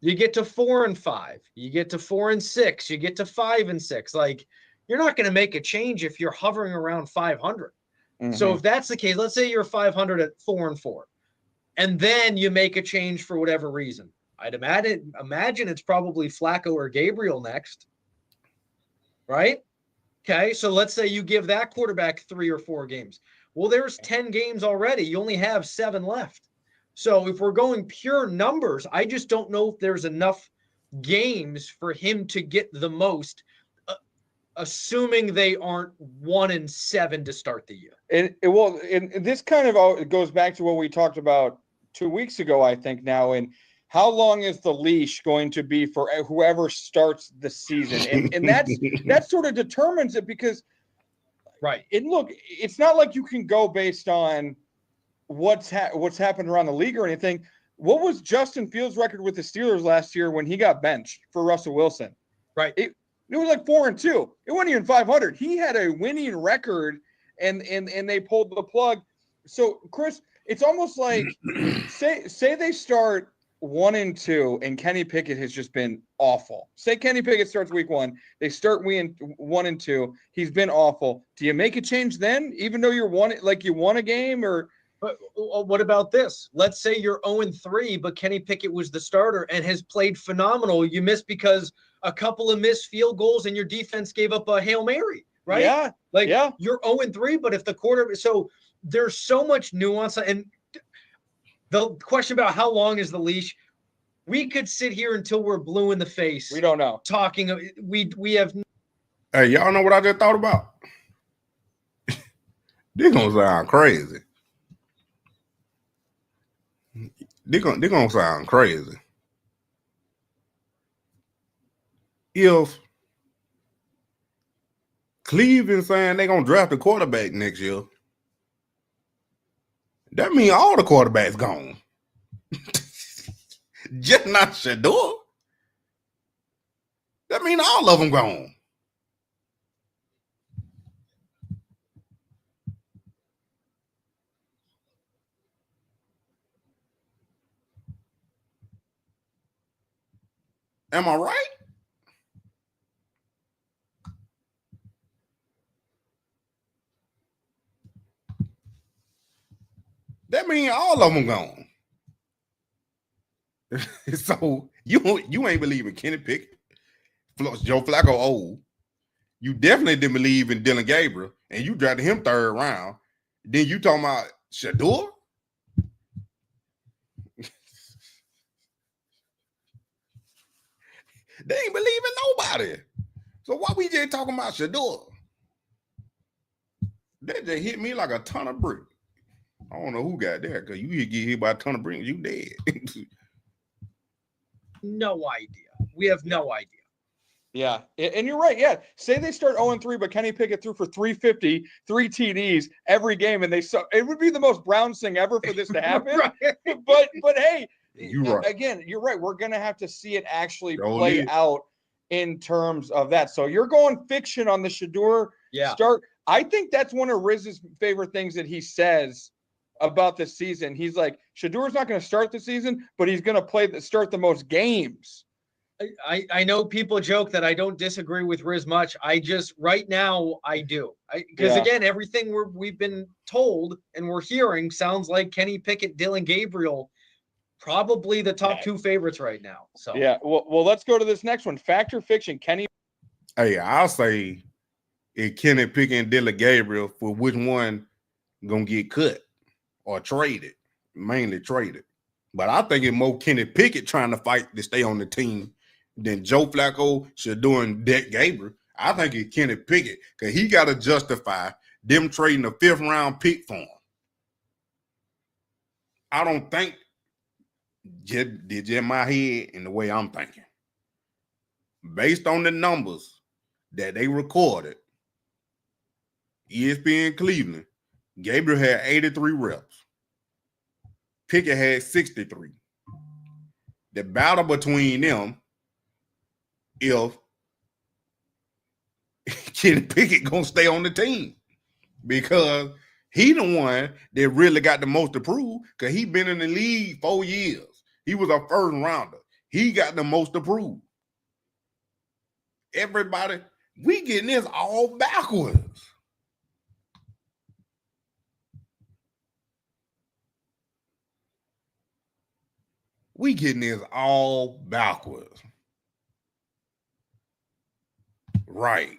You get to 4-5. You get to 4-6. You get to 5-6. Like, you're not going to make a change if you're hovering around 500. So if that's the case, let's say you're 500 at 4-4, and then you make a change for whatever reason. I'd imagine it's probably Flacco or Gabriel next, right? Okay, so let's say you give that quarterback 3 or 4 games. Well, there's 10 games already. You only have 7 left. So if we're going pure numbers, I just don't know if there's enough games for him to get the most, assuming they aren't 1-7 to start the year. And this kind of goes back to what we talked about 2 weeks ago, I think now. And how long is the leash going to be for whoever starts the season? And that sort of determines it, because right. And look, it's not like you can go based on what's happened around the league or anything. What was Justin Fields' record with the Steelers last year when he got benched for Russell Wilson? Right. It was like 4-2. It wasn't even 500. He had a winning record, and they pulled the plug. So, Chris, it's almost like say they start 1-2, and Kenny Pickett has just been awful. Say Kenny Pickett starts week 1, they start 1-2. He's been awful. Do you make a change then, even though you won a game? Or but what about this? Let's say you're 0-3, but Kenny Pickett was the starter and has played phenomenal. You missed because a couple of missed field goals and your defense gave up a Hail Mary, right? Yeah. You're 0-3, but if the quarter, so there's so much nuance. And the question about how long is the leash, we could sit here until we're blue in the face. We don't know. Talking, we have. Hey, y'all know what I just thought about? This gonna sound crazy. They're gonna sound crazy. If Cleveland saying they're gonna draft a quarterback next year, that means all the quarterbacks gone. Just not Shedeur. That means all of them gone. Am I right? That means all of them gone. So you ain't believe in Kenny Pickett, Joe Flacco old. You definitely didn't believe in Dylan Gabriel, and you drafted him 3rd round. Then you talking about Shedeur? They ain't believing nobody. So why we just talking about Shedeur? That just hit me like a ton of bricks. I don't know who got that, because you get hit by a ton of bricks, you dead. No idea. We have no idea. Yeah, and you're right. Yeah, say they start 0-3, but Kenny Pickett threw for 350, 3 TDs every game, and it would be the most Browns thing ever for this to happen. Right. But hey, again, you're right. We're gonna have to see it actually play out in terms of that. So you're going fiction on the Shedeur start. I think that's one of Riz's favorite things that he says about the season. He's like, Shedeur's not going to start the season, but he's going to start the most games. I know people joke that I don't disagree with Riz much. I just right now I do. Because again, everything we've been told and we're hearing sounds like Kenny Pickett, Dylan Gabriel, probably the top 2 favorites right now. So well, let's go to this next one. Fact or fiction? Kenny. Hey, I'll say if Kenny Pickett and Dylan Gabriel, for which one gonna get cut or traded, mainly traded. But I think it's more Kenny Pickett trying to fight to stay on the team than Joe Flacco should doing Gabriel. I think it's Kenny Pickett, because he got to justify them trading a 5th round pick for him. I don't think just in my head and the way I'm thinking. Based on the numbers that they recorded, ESPN Cleveland, Gabriel had 83 reps. Pickett had 63. The battle between them, if Kenny Pickett gonna stay on the team, because he the one that really got the most to prove because he been in the league 4 years. He was a first rounder. He got the most to prove. Everybody, we getting this all backwards. We getting this all backwards. Right.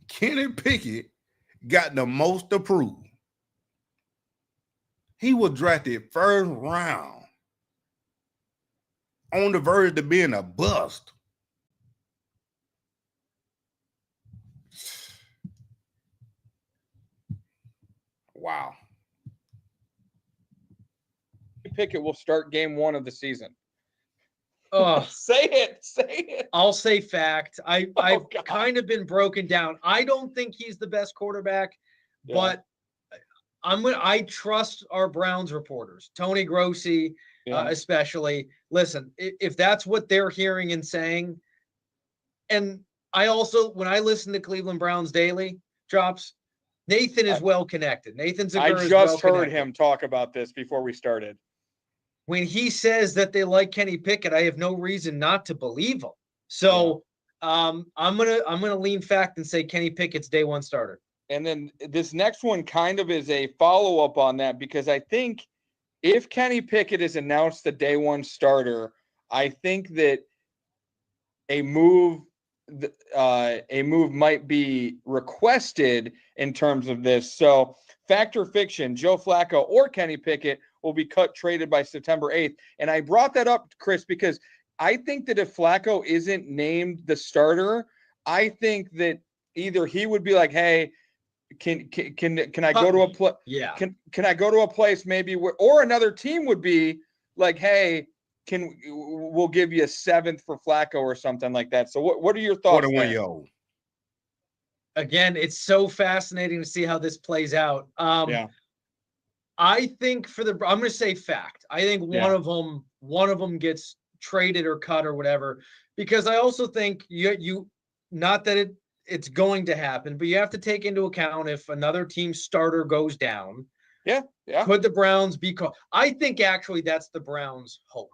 Kenny Pickett got the most to prove. He was drafted first round on the verge of being a bust. Wow. Pickett will start game 1 of the season. Oh, Say it. I'll say fact. I've God. kind of been broken down. I don't think he's the best quarterback, but I trust our Browns reporters, Tony Grossi, especially. Listen, if that's what they're hearing and saying, and I also, when I listen to Cleveland Browns Daily drops, Nathan is well connected. Nathan Zegura I is just well heard connected. him talk about this before we started. When he says that they like Kenny Pickett, I have no reason not to believe him. So I'm gonna lean fact and say Kenny Pickett's day 1 starter. And then this next one kind of is a follow-up on that because I think if Kenny Pickett is announced the day 1 starter, I think that a move might be requested in terms of this. So fact or fiction, Joe Flacco or Kenny Pickett will be traded by September 8th. And I brought that up, Chris, because I think that if Flacco isn't named the starter, I think that either he would be like, hey, can I go to a place? Yeah. Can I go to a place maybe where, or another team would be like, hey, we'll give you a 7th for Flacco or something like that. So what are your thoughts? 41-year-old. Again, it's so fascinating to see how this plays out. I think I'm going to say fact. I think one of them gets traded or cut or whatever, because I also think you not that it's going to happen, but you have to take into account if another team's starter goes down. Yeah. Could the Browns be called? I think actually that's the Browns' hope.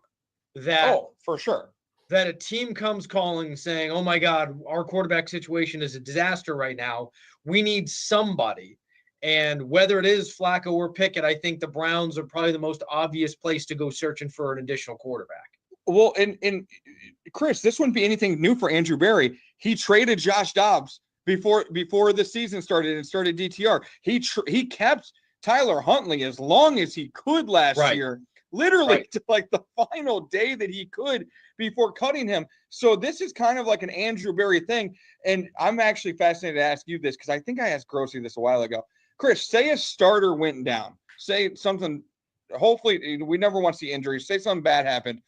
That for sure. That a team comes calling saying, oh my God, our quarterback situation is a disaster right now. We need somebody. And whether it is Flacco or Pickett, I think the Browns are probably the most obvious place to go searching for an additional quarterback. Well, and Chris, this wouldn't be anything new for Andrew Berry. He traded Josh Dobbs before the season started and started DTR. He kept Tyler Huntley as long as he could last year, literally to like the final day that he could before cutting him. So this is kind of like an Andrew Berry thing. And I'm actually fascinated to ask you this because I think I asked Grossi this a while ago. Chris, say a starter went down. Say something, hopefully we never want to see injuries. Say something bad happened.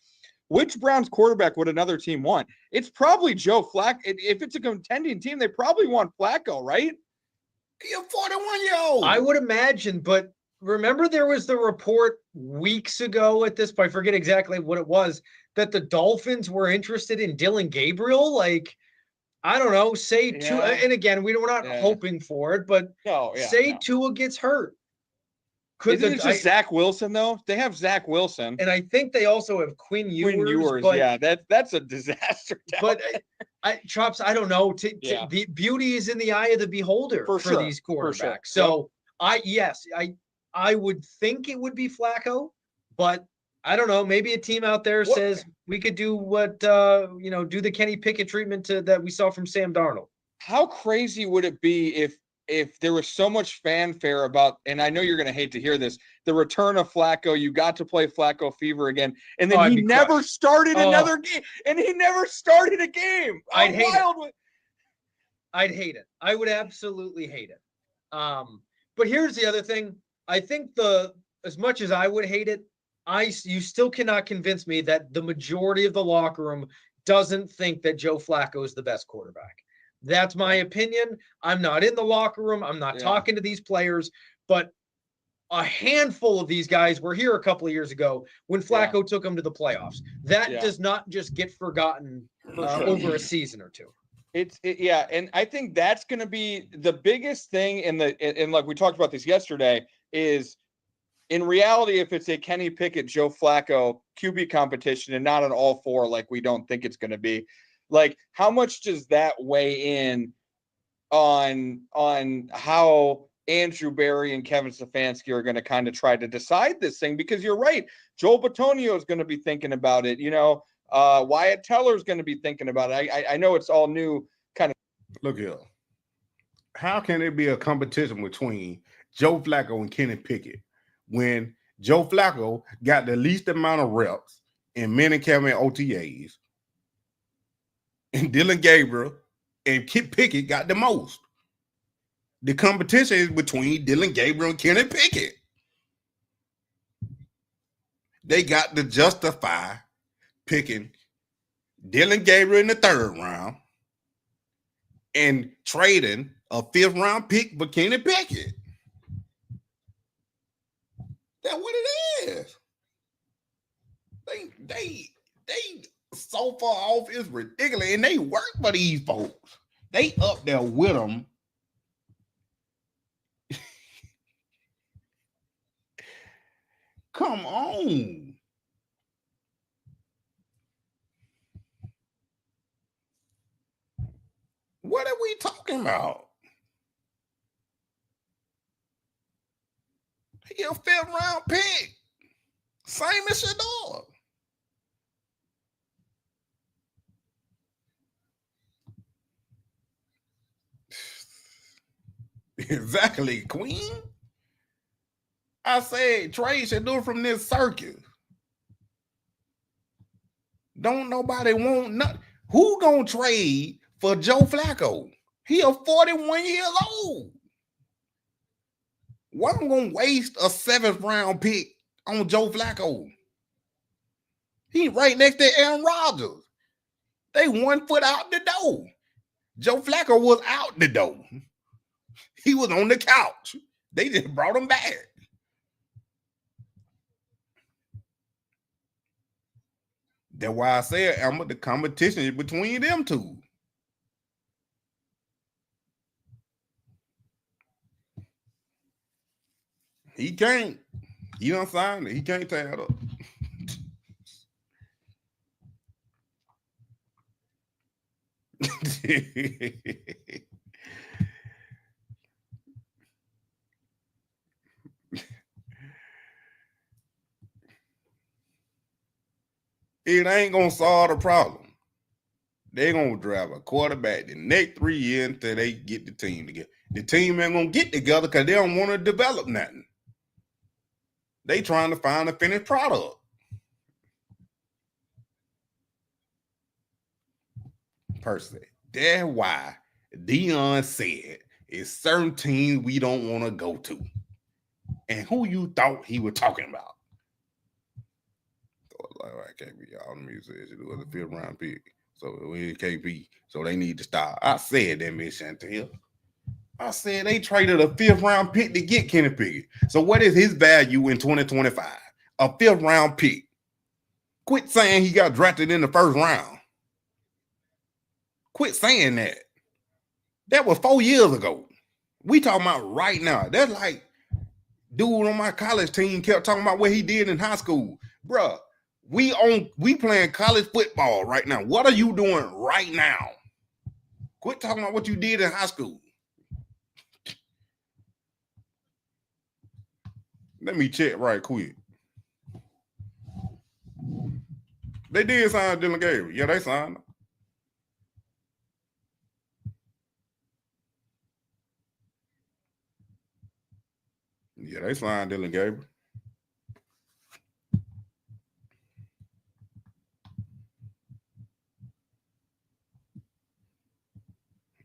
Which Browns quarterback would another team want? It's probably Joe Flacco. If it's a contending team, they probably want Flacco, right? You're 41-year-old. I would imagine, but remember there was the report weeks ago at this, but I forget exactly what it was, that the Dolphins were interested in Dylan Gabriel. Like, I don't know, say Tua, and again, we're not hoping for it, but Tua gets hurt. Isn't it just Zach Wilson, though? They have Zach Wilson. And I think they also have Quinn Ewers. But, that's a disaster. But, Chops, I don't know. The beauty is in the eye of the beholder for these quarterbacks. Sure. So, I would think it would be Flacco, but I don't know. Maybe a team out there says we could do what, do the Kenny Pickett treatment that we saw from Sam Darnold. How crazy would it be if there was so much fanfare about, and I know you're going to hate to hear this, the return of Flacco, you got to play Flacco fever again, and then he never started another game, and he never started a game. I'd hate it. I would absolutely hate it. But here's the other thing. I think as much as I would hate it, you still cannot convince me that the majority of the locker room doesn't think that Joe Flacco is the best quarterback. That's my opinion. I'm not in the locker room. I'm not talking to these players, but a handful of these guys were here a couple of years ago when Flacco took them to the playoffs. That does not just get forgotten over a season or two. Yeah, and I think that's going to be the biggest thing in like we talked about this yesterday is in reality, if it's a Kenny Pickett, Joe Flacco QB competition and not an all four like we don't think it's going to be, like how much does that weigh in on how Andrew Berry and Kevin Stefanski are going to kind of try to decide this thing? Because you're right, Joel Bitonio is going to be thinking about it. You know, Wyatt Teller is going to be thinking about it. I know it's all new kind of. Look here. How can it be a competition between Joe Flacco and Kenny Pickett when Joe Flacco got the least amount of reps in minicamp and OTAs, and Dylan Gabriel and Kip Pickett got the most? The competition is between Dylan Gabriel and Kenny Pickett. They got to justify picking Dylan Gabriel in the 3rd round and trading a 5th round pick for Kenny Pickett. That's what it is. They so far off, it's ridiculous. And they work for these folks. They up there with them. Come on. What are we talking about? He a 5th round pick. Same as Shedeur. Exactly, Queen. I said trade Shedeur from this circus. Don't nobody want nothing. Who gonna trade for Joe Flacco? He a 41 years old. Why am I gonna waste a 7th round pick on Joe Flacco? He right next to Aaron Rodgers. They 1 foot out the door. Joe Flacco was out the door. He was on the couch. They just brought him back. That's why I said, Emma, the competition is between them two. He can't. He done signed it. He can't tear it up. It ain't gonna solve the problem. They're gonna drive a quarterback the next 3 years until they get the team together. The team ain't gonna get together because they don't want to develop nothing. They trying to find a finished product. Personally, that's why Dion said it's certain teams we don't want to go to. And who you thought he was talking about? Like, I can't be all the music. It was a 5th round pick. So we can't be. So they need to stop. I said that, Miss Chantel. I said they traded a 5th round pick to get Kenny Pickett. So what is his value in 2025? A 5th round pick. Quit saying he got drafted in the 1st round. Quit saying that. That was 4 years ago. We talking about right now. That's like dude on my college team kept talking about what he did in high school. Bruh, we playing college football right now. What are you doing right now? Quit talking about what you did in high school. Let me check right quick. They did sign Dylan Gabriel. Yeah, they signed him. Yeah, they signed Dylan Gabriel.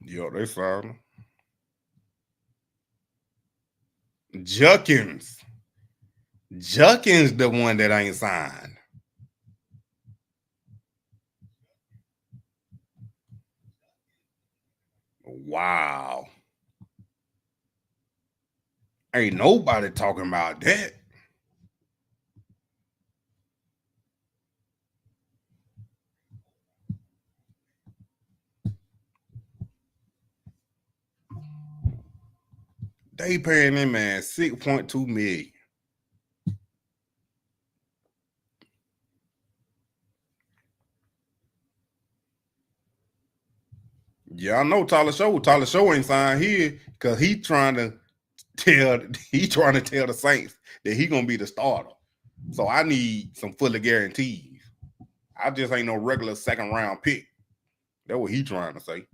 Yeah, they signed him. Juckins the one that ain't signed. Wow. Ain't nobody talking about that. They paying him man $6.2 million. Yeah, I know Tyler Show ain't signed here because he trying to tell the Saints that he gonna be the starter. So I need some fully guarantees. I just ain't no regular second round pick. That's what he trying to say.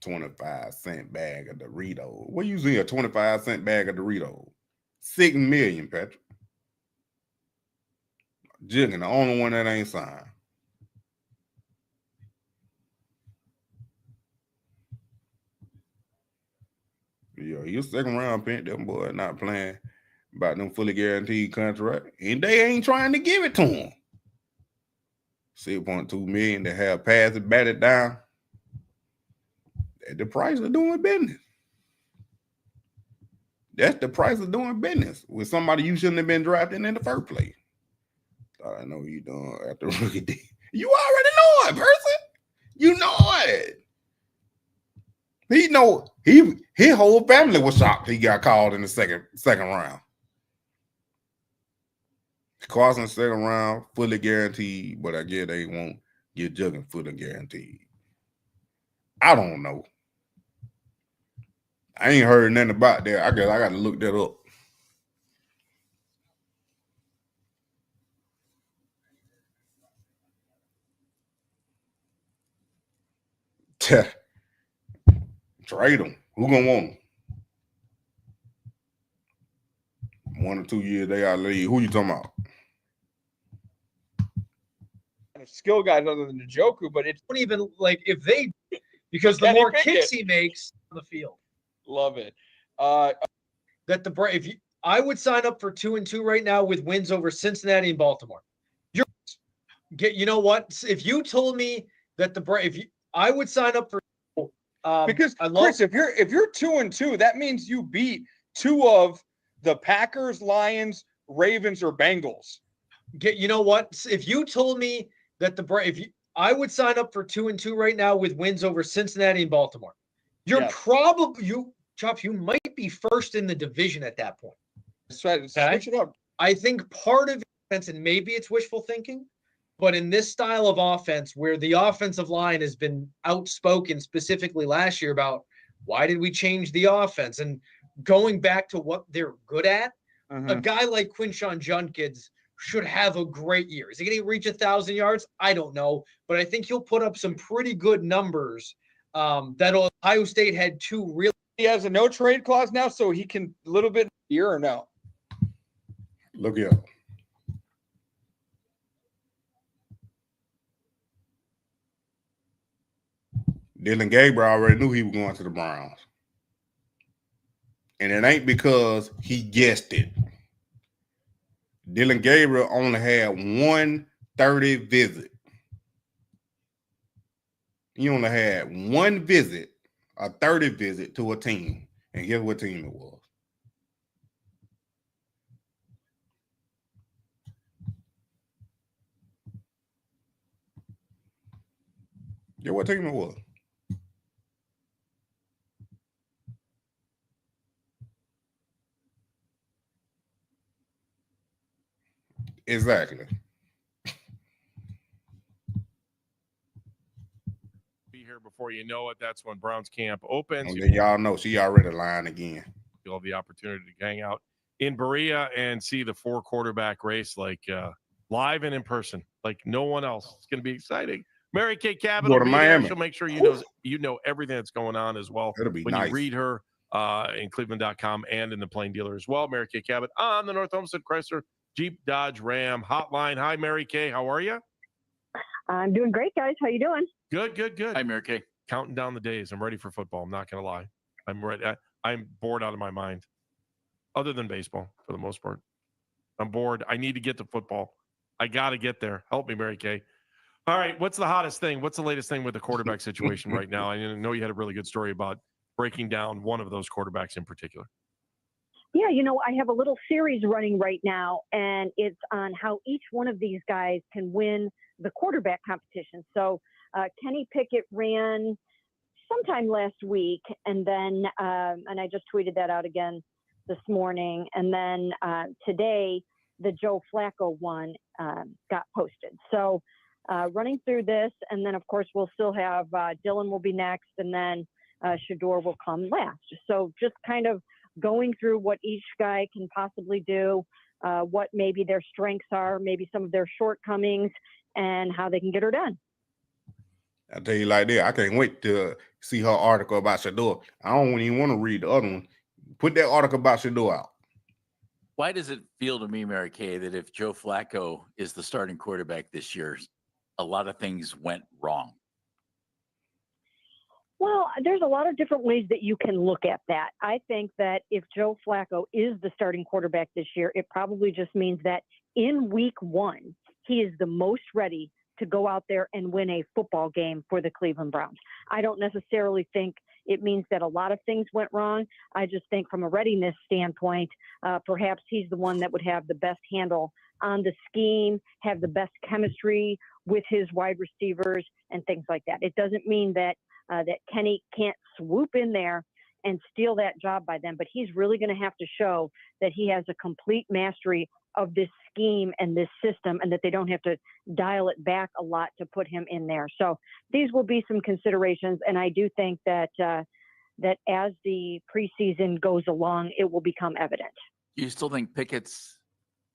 $0.25 bag of Doritos. What you see a 25-cent bag of Doritos? $6 million, Patrick. Jiggin, the only one that ain't signed. Yeah, he a second round pick. Them boy not playing about them fully guaranteed contract. And they ain't trying to give it to him. $6.2 million to have passed it, batted down. That's the price of doing business. That's the price of doing business with somebody you shouldn't have been drafting in the first place. I know you doing after rookie day. You already know it, person. You know it. He know his whole family was shocked he got called in the second round. Carson second round, fully guaranteed, but I guess they won't get Juggins fully guaranteed. I don't know. I ain't heard nothing about that. I guess I got to look that up. Trade him. Who gonna want him? 1 or 2 years they got to leave. Who you talking about? Skill guys other than Njoku, but it's Don't even like if they because the more kicks he makes on the field. Love it. That the if you, I would sign up for 2-2 right now with wins over Cincinnati and Baltimore. You know what? If you told me that I would sign up for because Chris, if you're 2-2, that means you beat 2 of the Packers, Lions, Ravens, or Bengals. You know what? If you told me that I would sign up for 2-2 right now with wins over Cincinnati and Baltimore. You're probably Chops, you might be first in the division at that point. Switch it up. I think part of it, and maybe it's wishful thinking, but in this style of offense where the offensive line has been outspoken specifically last year about why did we change the offense and going back to what they're good at, a guy like Quinshon Judkins should have a great year. Is he going to reach 1,000 yards? I don't know, but I think he'll put up some pretty good numbers. That Ohio State had 2 really. He has a no trade clause now, so he can a little bit here or no. Look here. Dylan Gabriel already knew he was going to the Browns. And it ain't because he guessed it. Dylan Gabriel only had 130 visit. He only had 1 visit, a 30 visit to a team. And guess what team it was? Guess what team it was? Exactly. Be here before you know it. That's when Browns camp opens. And y'all know she already lying again. You'll have the opportunity to hang out in Berea and see the 4 quarterback race live and in person, like no one else. It's going to be exciting. Mary Kay Cabot Go to Miami. She'll make sure you know everything that's going on as well. It'll be when nice. You read her in Cleveland.com and in the Plain Dealer as well. Mary Kay Cabot on the North Homestead Chrysler Jeep Dodge Ram hotline. Hi, Mary Kay. How are you? I'm doing great, guys. How you doing? Good. Hi, Mary Kay. Counting down the days. I'm ready for football. I'm not going to lie. I'm ready. I'm bored out of my mind. other than baseball for the most part. I'm bored. I need to get to football. I got to get there. Help me, Mary Kay. All right, what's the hottest thing? What's the latest thing with the quarterback situation right now? I know you had a really good story about breaking down one of those quarterbacks in particular. Yeah, I have a little series running right now, and it's on how each one of these guys can win the quarterback competition. So Kenny Pickett ran sometime last week, and then and I just tweeted that out again this morning. And then today, the Joe Flacco one got posted. So running through this, and then, of course, we'll still have Dylan will be next, and then Shedeur will come last. So just kind of going through what each guy can possibly do, what maybe their strengths are, maybe some of their shortcomings, and how they can get her done. I'll tell you like that. I can't wait to see her article about Shedeur. I don't even want to read the other one. Put that article about Shedeur out. Why does it feel to me, Mary Kay, that if Joe Flacco is the starting quarterback this year, a lot of things went wrong? Well, there's a lot of different ways that you can look at that. I think that if Joe Flacco is the starting quarterback this year, it probably just means that in week one, he is the most ready to go out there and win a football game for the Cleveland Browns. I don't necessarily think it means that a lot of things went wrong. I just think from a readiness standpoint, perhaps he's the one that would have the best handle on the scheme, have the best chemistry with his wide receivers and things like that. It doesn't mean that that Kenny can't swoop in there and steal that job by them, but he's really going to have to show that he has a complete mastery of this scheme and this system, and that they don't have to dial it back a lot to put him in there. So these will be some considerations, and I do think that that as the preseason goes along, it will become evident. Do you still think Pickett's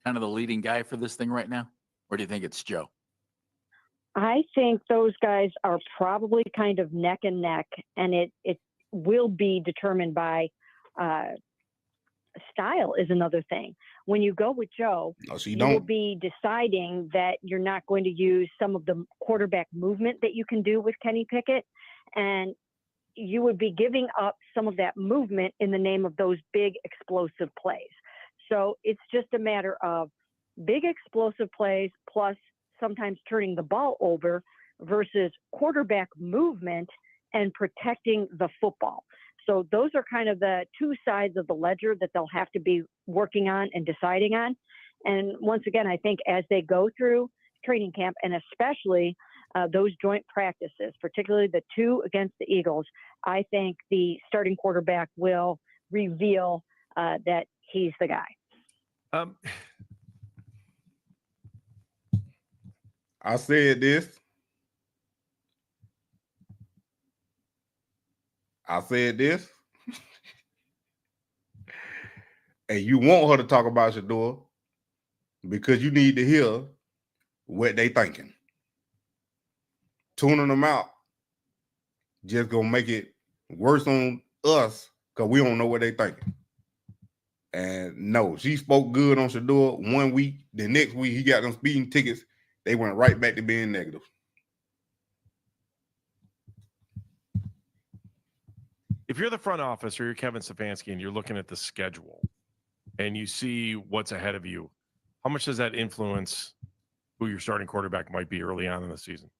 kind of the leading guy for this thing right now, or do you think it's Joe? I think those guys are probably kind of neck and neck, and it will be determined by style is another thing. When you go with Joe, you will be deciding that you're not going to use some of the quarterback movement that you can do with Kenny Pickett, and you would be giving up some of that movement in the name of those big explosive plays. So it's just a matter of big explosive plays plus sometimes turning the ball over versus quarterback movement and protecting the football. So those are kind of the two sides of the ledger that they'll have to be working on and deciding on. And once again, I think as they go through training camp, and especially those joint practices, particularly the two against the Eagles, I think the starting quarterback will reveal that he's the guy. I said this. And you want her to talk about Shedeur because you need to hear what they thinking. Tuning them out just gonna make it worse on us because we don't know what they thinking. And no, she spoke good on Shedeur 1 week. The next week he got them speeding tickets. They went right back to being negative. If you're the front office or you're Kevin Stefanski and you're looking at the schedule and you see what's ahead of you, how much does that influence who your starting quarterback might be early on in the season?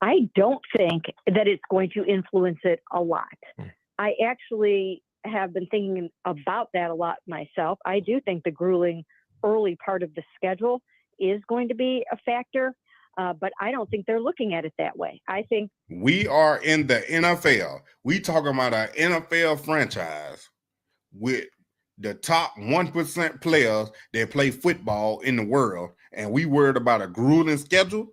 I don't think that it's going to influence it a lot. I actually have been thinking about that a lot myself. I do think the grueling early part of the schedule is going to be a factor, but I don't think they're looking at it that way. I think we are in the NFL. We talking about an NFL franchise with the top 1% players that play football in the world, and we worried about a grueling schedule.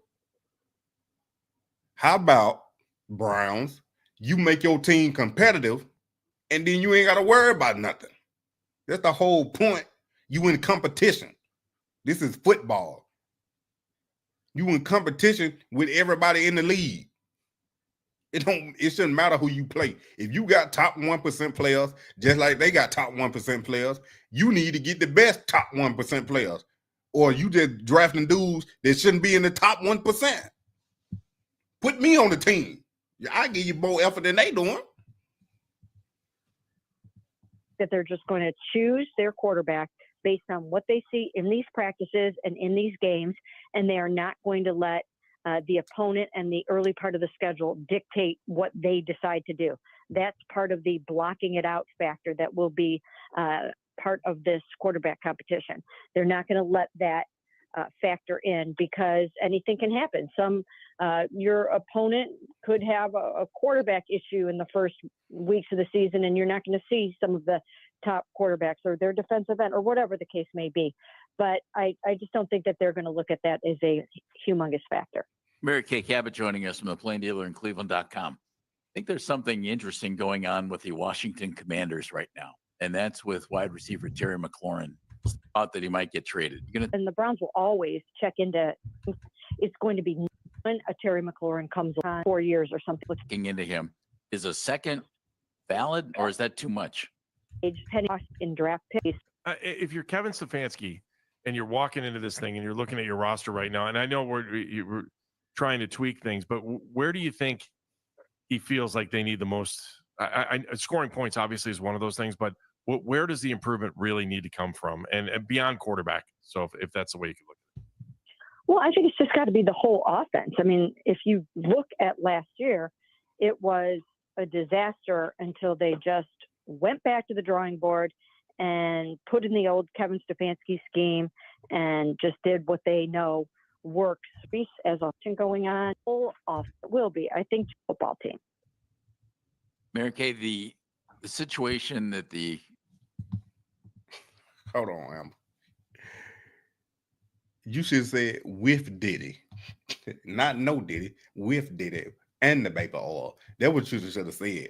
How about Browns? You make your team competitive, and then you ain't got to worry about nothing. That's the whole point. You in competition. This is football. You in competition with everybody in the league. It shouldn't matter who you play. If you got top 1% players, just like they got top 1% players, you need to get the best top 1% players. Or you just drafting dudes that shouldn't be in the top 1%. Put me on the team. I give you more effort than they doing. that they're just going to choose their quarterback based on what they see in these practices and in these games, and they are not going to let the opponent and the early part of the schedule dictate what they decide to do. That's part of the blocking it out factor that will be part of this quarterback competition. They're not going to let that factor in because anything can happen. Your opponent could have a quarterback issue in the first weeks of the season, and you're not going to see some of the top quarterbacks or their defensive end or whatever the case may be. But I just don't think that they're going to look at that as a humongous factor. Mary Kay Cabot joining us from the Plain Dealer in Cleveland.com. I think there's something interesting going on with the Washington Commanders right now, and that's with wide receiver Terry McLaurin. Thought that he might get traded. And the Browns will always check into. It's going to be when a Terry McLaurin comes on 4 years or something. Looking into him, is a second valid, or is that too much? In draft picks. If you're Kevin Stefanski and you're walking into this thing and you're looking at your roster right now, and I know we're trying to tweak things, but where do you think he feels like they need the most? Scoring points obviously is one of those things, but where does the improvement really need to come from, and beyond quarterback? So if that's the way you could look at it. Well, I think it's just got to be the whole offense. I mean, if you look at last year, it was a disaster until they just went back to the drawing board and put in the old Kevin Stefanski scheme and just did what they know works. As often going on, full off will be, I think, football team. Mary Kay, the situation that the Hold on, Amber. You should say with Diddy, not no Diddy, with Diddy and the baby oil. That's what you should have said.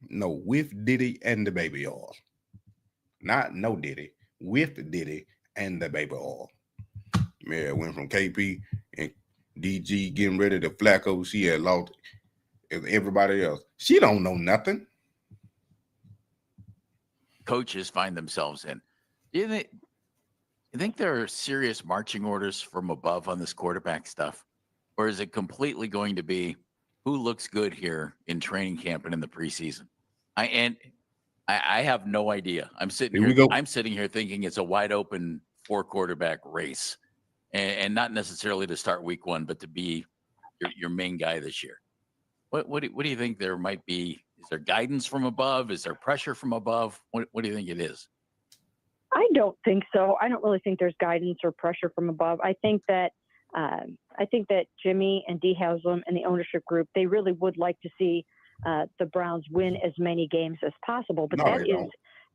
No, with Diddy and the baby oil. Not no Diddy, with Diddy and the baby oil. Mary went from KP and DG getting ready to Flacco. She had lost everybody else. She don't know nothing. coaches find themselves in. Do you think there are serious marching orders from above on this quarterback stuff? Or is it completely going to be who looks good here in training camp and in the preseason? I have no idea. I'm sitting here thinking it's a wide open 4-quarterback race, and not necessarily to start week 1, but to be your main guy this year. What do you think there might be? Is there guidance from above? Is there pressure from above? What do you think it is? I don't think so. I don't really think there's guidance or pressure from above. I think that Jimmy and Dee Haslam and the ownership group, they really would like to see the Browns win as many games as possible. But that is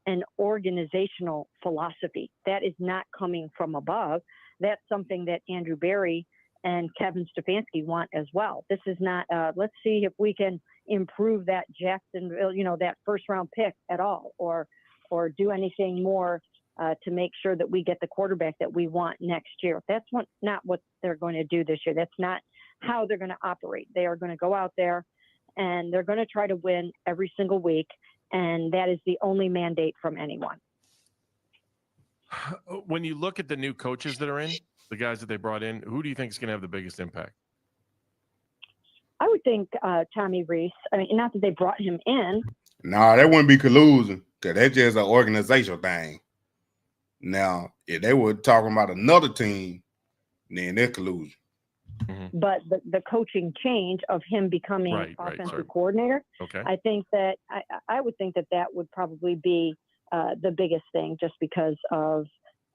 an organizational philosophy. That is not coming from above. That's something that Andrew Berry and Kevin Stefanski want as well. This is not, let's see if we can improve that Jacksonville, that first round pick at all, or do anything more to make sure that we get the quarterback that we want next year. That's not what they're going to do this year. That's not how they're going to operate. They are going to go out there and they're going to try to win every single week. And that is the only mandate from anyone. When you look at the new coaches that are in, the guys that they brought in, who do you think is going to have the biggest impact? I would think Tommy Rees. I mean, not that they brought him in. Nah, that wouldn't be collusion, because that's just an organizational thing. Now, if they were talking about another team, then they're collusion. Mm-hmm. But the coaching change of him becoming offensive coordinator, okay. I think that I would think that would probably be the biggest thing, just because of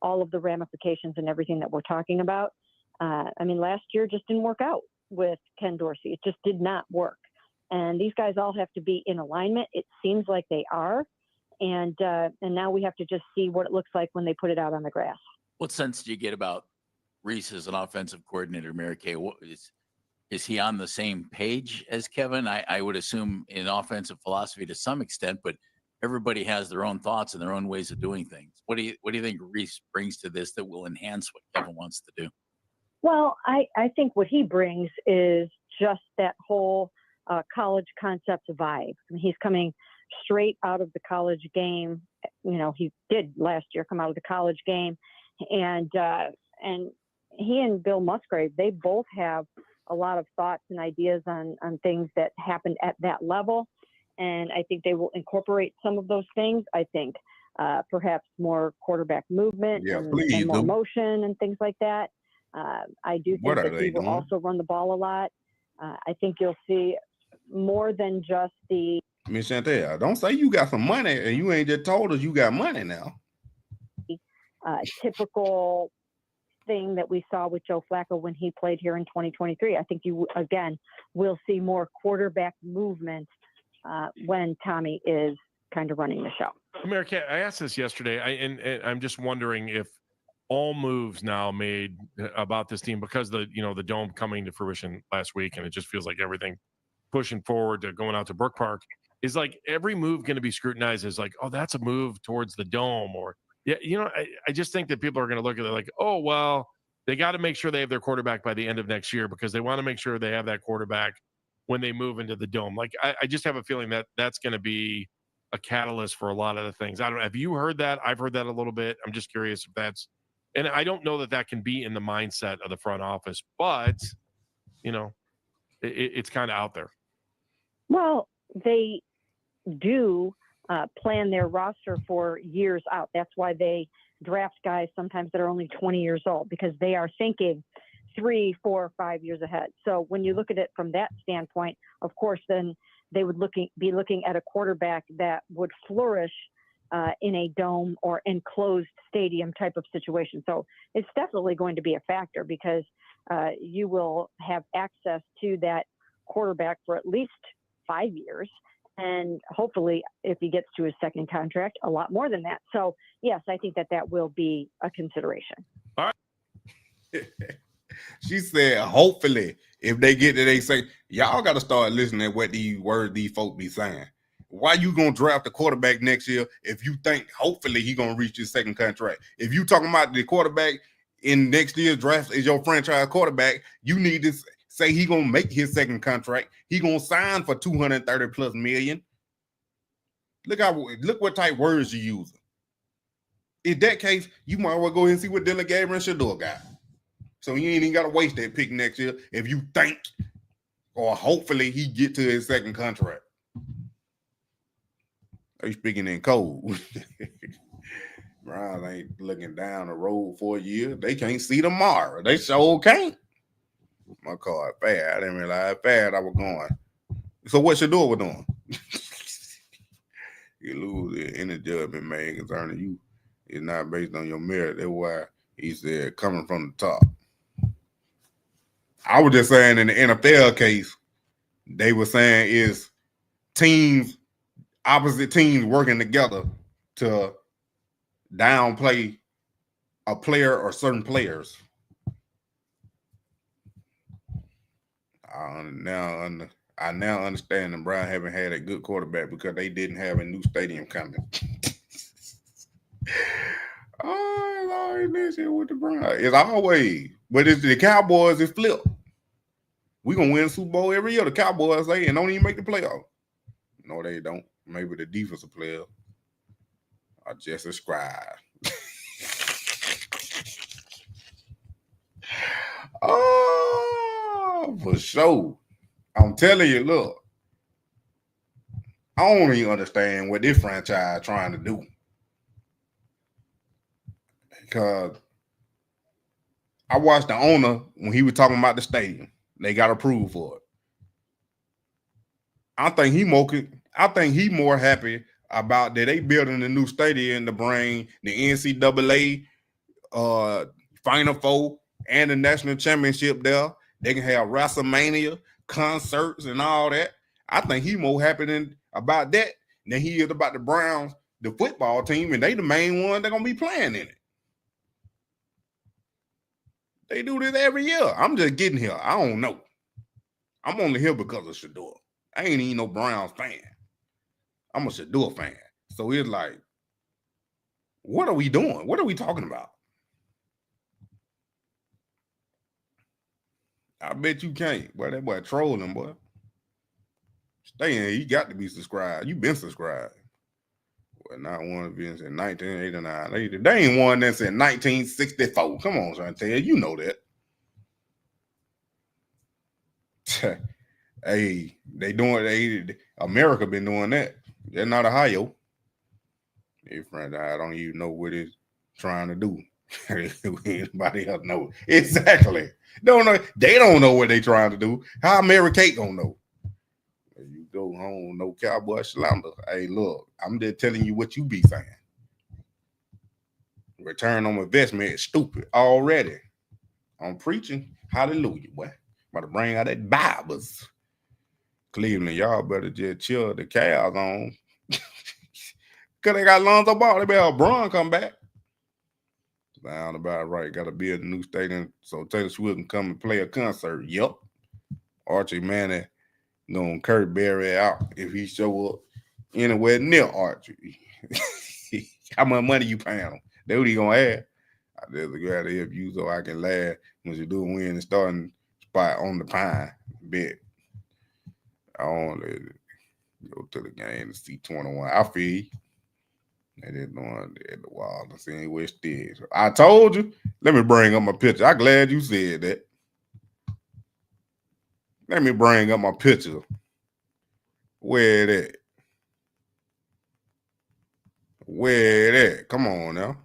all of the ramifications and everything that we're talking about. I mean, last year just didn't work out with Ken Dorsey. It just did not work. And these guys all have to be in alignment. It seems like they are. And now we have to just see what it looks like when they put it out on the grass. What sense do you get about Rees as an offensive coordinator, Mary Kay? Is he on the same page as Kevin? I would assume in offensive philosophy to some extent, but everybody has their own thoughts and their own ways of doing things. What do you think Rees brings to this that will enhance what Kevin wants to do? Well, I think what he brings is just that whole college concept vibe. I mean, he's coming straight out of the college game. He did last year come out of the college game, and he and Bill Musgrave, they both have a lot of thoughts and ideas on things that happened at that level. and I think they will incorporate some of those things. I think perhaps more quarterback movement Yeah, and please more do. motion and things like that. I do What think are that they he will doing? also run the ball a lot. I think you'll see more than just the Miss Chantel, don't say you got some money and you ain't just told us you got money now. typical thing that we saw with Joe Flacco when he played here in 2023. I think you, again, will see more quarterback movement when Tommy is kind of running the show. America, I asked this yesterday, and I'm just wondering if all moves now made about this team, because the dome coming to fruition last week, and it just feels like everything pushing forward to going out to Brook Park, is like every move going to be scrutinized as like, oh, that's a move towards the dome, or I just think that people are going to look at it like, oh, well, they got to make sure they have their quarterback by the end of next year because they want to make sure they have that quarterback when they move into the dome. Like, I just have a feeling that that's going to be a catalyst for a lot of the things. I don't know. Have you heard that? I've heard that a little bit. I'm just curious if that's, and I don't know that can be in the mindset of the front office, but it's kind of out there. Well, they do plan their roster for years out. That's why they draft guys sometimes that are only 20 years old, because they are thinking 3, 4, 5 years ahead. So when you look at it from that standpoint, of course, then they would be looking at a quarterback that would flourish in a dome or enclosed stadium type of situation. So it's definitely going to be a factor, because you will have access to that quarterback for at least 5 years. And hopefully, if he gets to his second contract, a lot more than that. So, yes, I think that will be a consideration. All right. She said, hopefully, if they get to, they say, y'all got to start listening to what these words these folks be saying. Why you going to draft a quarterback next year if you think hopefully he going to reach his second contract? If you talking about the quarterback in next year's draft is your franchise quarterback, you need to say he going to make his second contract. He going to sign for $230+ million. Look what type words you using. In that case, you might well go ahead and see what Dylan Gabriel and Shedeur got. So you ain't even got to waste that pick next year if you think or hopefully he get to his second contract. They speaking in code. Browns ain't looking down the road for a year. They can't see tomorrow. They sure can't. My car bad. I didn't realize how bad I was going. So what Shedeur was doing? You lose any judgment made concerning you is not based on your merit. That's why he said coming from the top. I was just saying in the NFL case, they were saying is opposite teams working together to downplay a player or certain players. I now understand the Browns haven't had a good quarterback because they didn't have a new stadium coming. Oh, Lord, this shit with the Browns. It's always, but it's the Cowboys is flipped. We're going to win the Super Bowl every year. The Cowboys say, and don't even make the playoff. No, they don't. Maybe the defensive players are just a scribe. Oh, for sure. I'm telling you, look. I don't even understand what this franchise trying to do. Because I watched the owner when he was talking about the stadium. They got approved for it. I think he more happy about that they building a new stadium to bring the NCAA Final Four and the national championship there. They can have WrestleMania, concerts, and all that. I think he more happy about that than he is about the Browns, the football team, and they the main one that's gonna be playing in it. They do this every year. I'm just getting here. I don't know. I'm only here because of Shedeur. I ain't even no Browns fan. I'm a Shedeur fan. So it's like, what are we doing? What are we talking about? I bet you can't. Boy, that boy trolling, boy. Stay in. You got to be subscribed. You been subscribed. Well, not one of them in 1989. They ain't one that's in 1964. Come on, Chantel. You know that. Hey, America been doing that. They're not Ohio. Hey, friend, I don't even know what it's trying to do. Anybody else know? Exactly. Don't know. They don't know what they trying to do. How Mary Kate gonna know? You go home, no cowboy slander. Hey, look, I'm just telling you what you be saying. Return on investment is stupid already. I'm preaching. Hallelujah, boy. About to bring out that Bibles. Cleveland, y'all better just chill the Cavs on. Cause they got Lonzo Ball. They better have Bron come back. Sound about right. Got to build a new stadium so Taylor Swift can come and play a concert. Yep. Archie Manning gonna Kurt Berry out if he show up anywhere near Archie. How much money you paying him? That's what he gonna have. I just go out there you so I can laugh when you do win the starting spot on the pine. Bet. I only go to the game to see 21. I feel you. They didn't know at the wall and see where it is. I told you. Let me bring up my picture. I'm glad you said that. Let me bring up my picture. Where it at? Where it at? Come on now.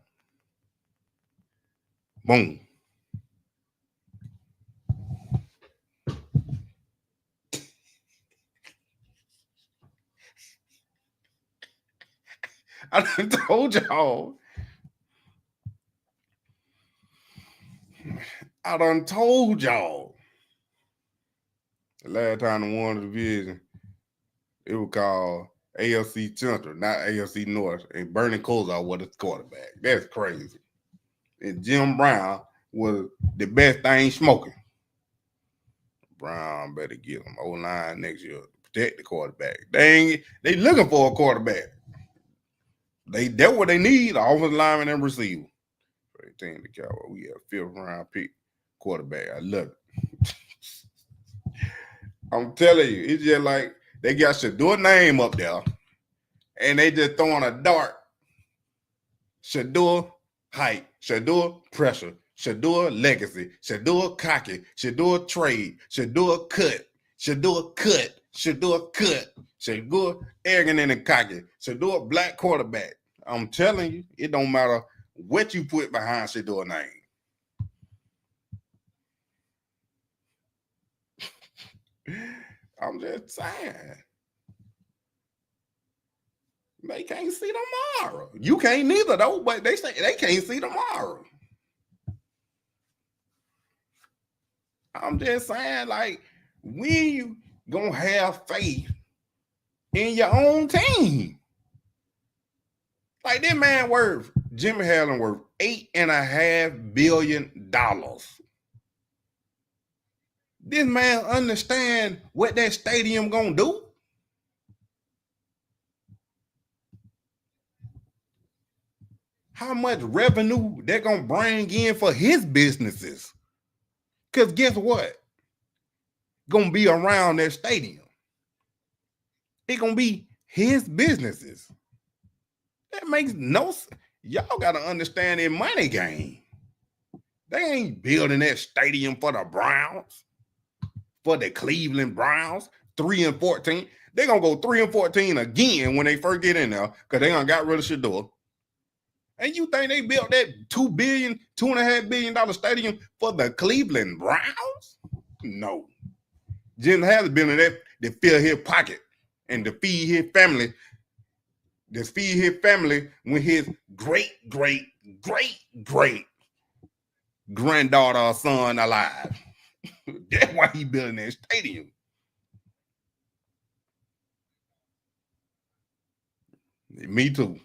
Boom. I done told y'all. I done told y'all. The last time they won the division, it was called AFC Central, not AFC North. And Bernie Kosar was the quarterback. That's crazy. And Jim Brown was the best thing smoking. Brown better get him O-line next year to protect the quarterback. They looking for a quarterback. That's what they need, the offensive lineman and receiver. 18 the Cowboys. We got a 5th round pick quarterback. I love it. I'm telling you, it's just like they got Shedeur name up there, and they just throwing a dart. Shedeur height, Shedeur pressure, Shedeur legacy, Shedeur cocky, Shedeur trade, Shedeur cut, Shedeur cut, Shedeur cut, Shedeur arrogant and cocky, Shedeur black quarterback. I'm telling you, it don't matter what you put behind Shedeur name. I'm just saying. They can't see tomorrow. You can't neither, though, but they say they can't see tomorrow. I'm just saying, like, when you gonna have faith in your own team? Like, this man worth, Jimmy Allen worth $8.5 billion. This man understand what that stadium gonna do? How much revenue they're gonna bring in for his businesses? Because guess what? Gonna be around that stadium. It's gonna be his businesses. That makes no sense. Y'all gotta understand their money game. They ain't building that stadium for the Browns, for the Cleveland Browns, 3-14. They're gonna go 3-14 again when they first get in there because they done got rid of Shedeur. And you think they built that $2.5 billion stadium for the Cleveland Browns? No. Jim has been in that to fill his pocket and to feed his family. To feed his family when his great granddaughter or son alive. That's why he building that stadium. Me too.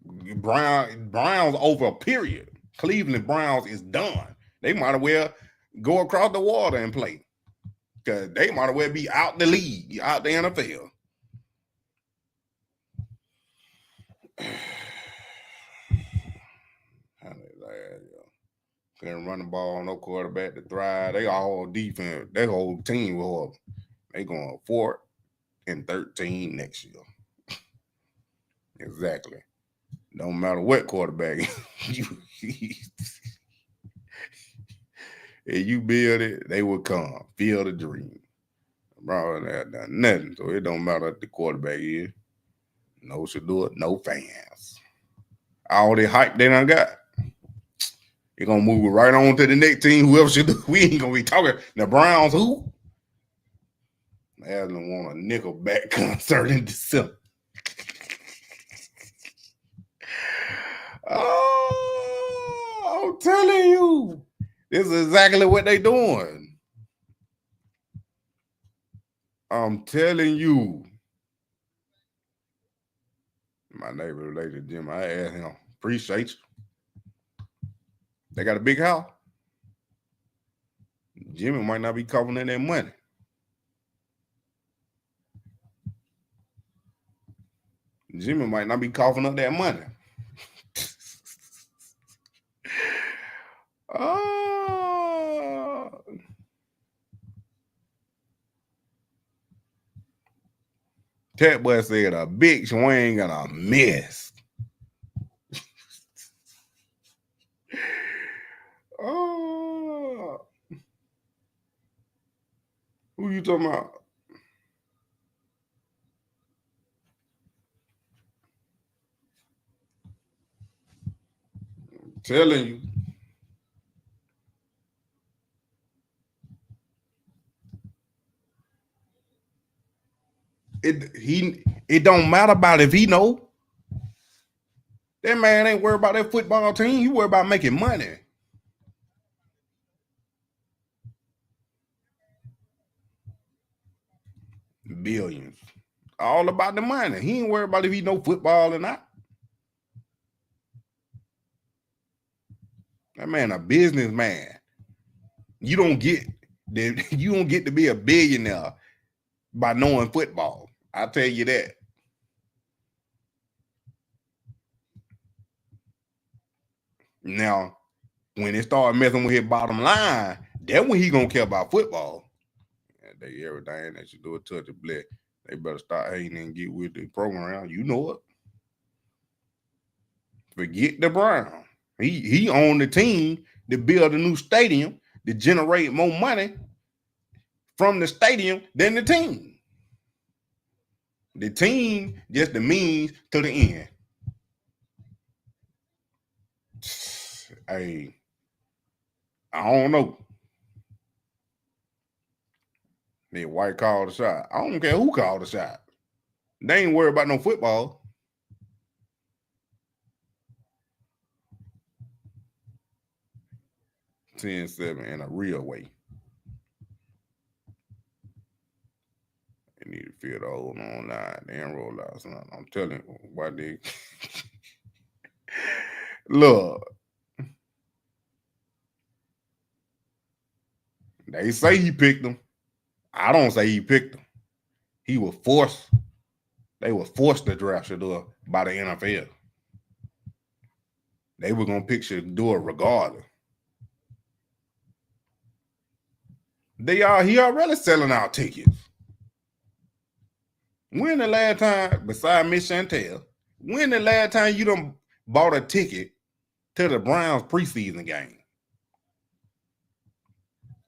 Browns over a period. Cleveland Browns is done. They might as well go across the water and play. Because they might as well be out the league, out the NFL. Couldn't run the ball, no quarterback to thrive. They all defense. Their whole team was they going 4-13 next year. Exactly. Don't matter what quarterback. If you build it, they will come. Feel the dream. Bro, that nothing. So it don't matter what the quarterback is. No Shedeur, no fans. All the hype they done got. You're gonna move it right on to the next team. Whoever should do, we ain't gonna be talking. The Browns, who? They don't want a Nickelback concert in December. Oh, I'm telling you, this is exactly what they doing. I'm telling you. My neighbor related to Jim. I asked him, appreciate you. They got a big house. Jimmy might not be coughing in that money. Jimmy might not be coughing up that money. Oh. Ted boy said a big swing and a miss. Oh. Who you talking about? I'm telling you. It don't matter about if he know. That man ain't worried about that football team. He worried about making money. Billions. All about the money. He ain't worried about if he know football or not. That man a businessman. You don't get to be a billionaire by knowing football. I'll tell you that. Now, when it start messing with his bottom line, that's when he gonna care about football. And they everything that you do a touch of black. They better start hating and get with the program. You know it. Forget the Brown. He owned the team to build a new stadium to generate more money from the stadium than the team. The team just the means to the end. Hey, I don't know. That White called the shot. I don't care who called the shot. They ain't worried about no football. $10-7 in a real way. They need to feel the hold on line. They ain't roll out. Son. I'm telling you, why they look. They say he picked them. I don't say he picked them. He was forced. They were forced to draft Shedeur by the NFL. They were gonna pick Shedeur regardless. He already selling out tickets. When the last time, besides Miss Chantel, when the last time you done bought a ticket to the Browns preseason game?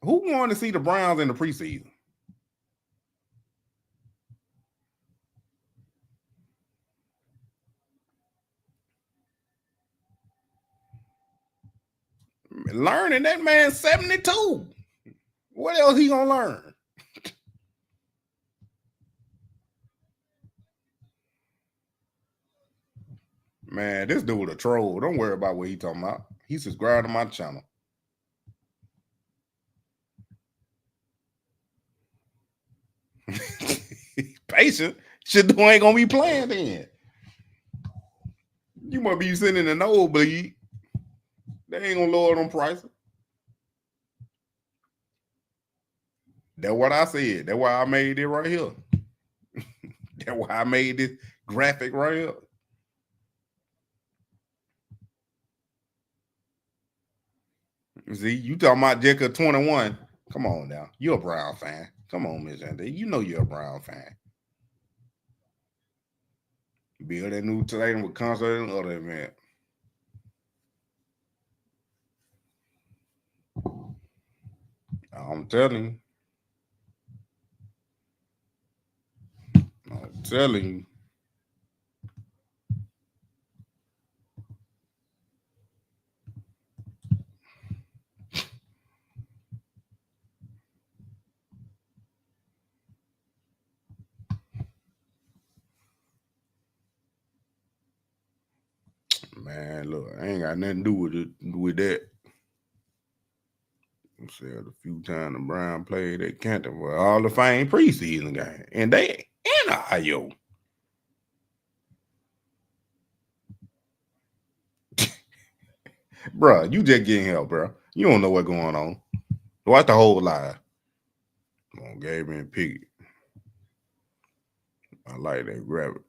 Who wanted to see the Browns in the preseason? Learning, that man's 72. What else he gonna learn? Man, this dude a troll. Don't worry about what he talking about. He subscribed to my channel. Patient. Shedeur ain't gonna be playing then. You must be sitting in the nosebleed. They ain't gonna lower them prices. That's what I said. That's why I made it right here. That's why I made this graphic right here. See, you talking about Jacob 21. Come on now. You're a Brown fan. Come on, Miss Andy. You know you're a Brown fan. Build that new stadium with concert and other event. I'm telling you. I'm telling you. Man, look, I ain't got nothing to do with that. I said a few times the Brown played at Canton for all the fame preseason game. And they in Ohio. Bruh, you just getting help, bro. You don't know what's going on. Watch the whole live. Come on, Gabriel and Pickett. I like that. Grab it.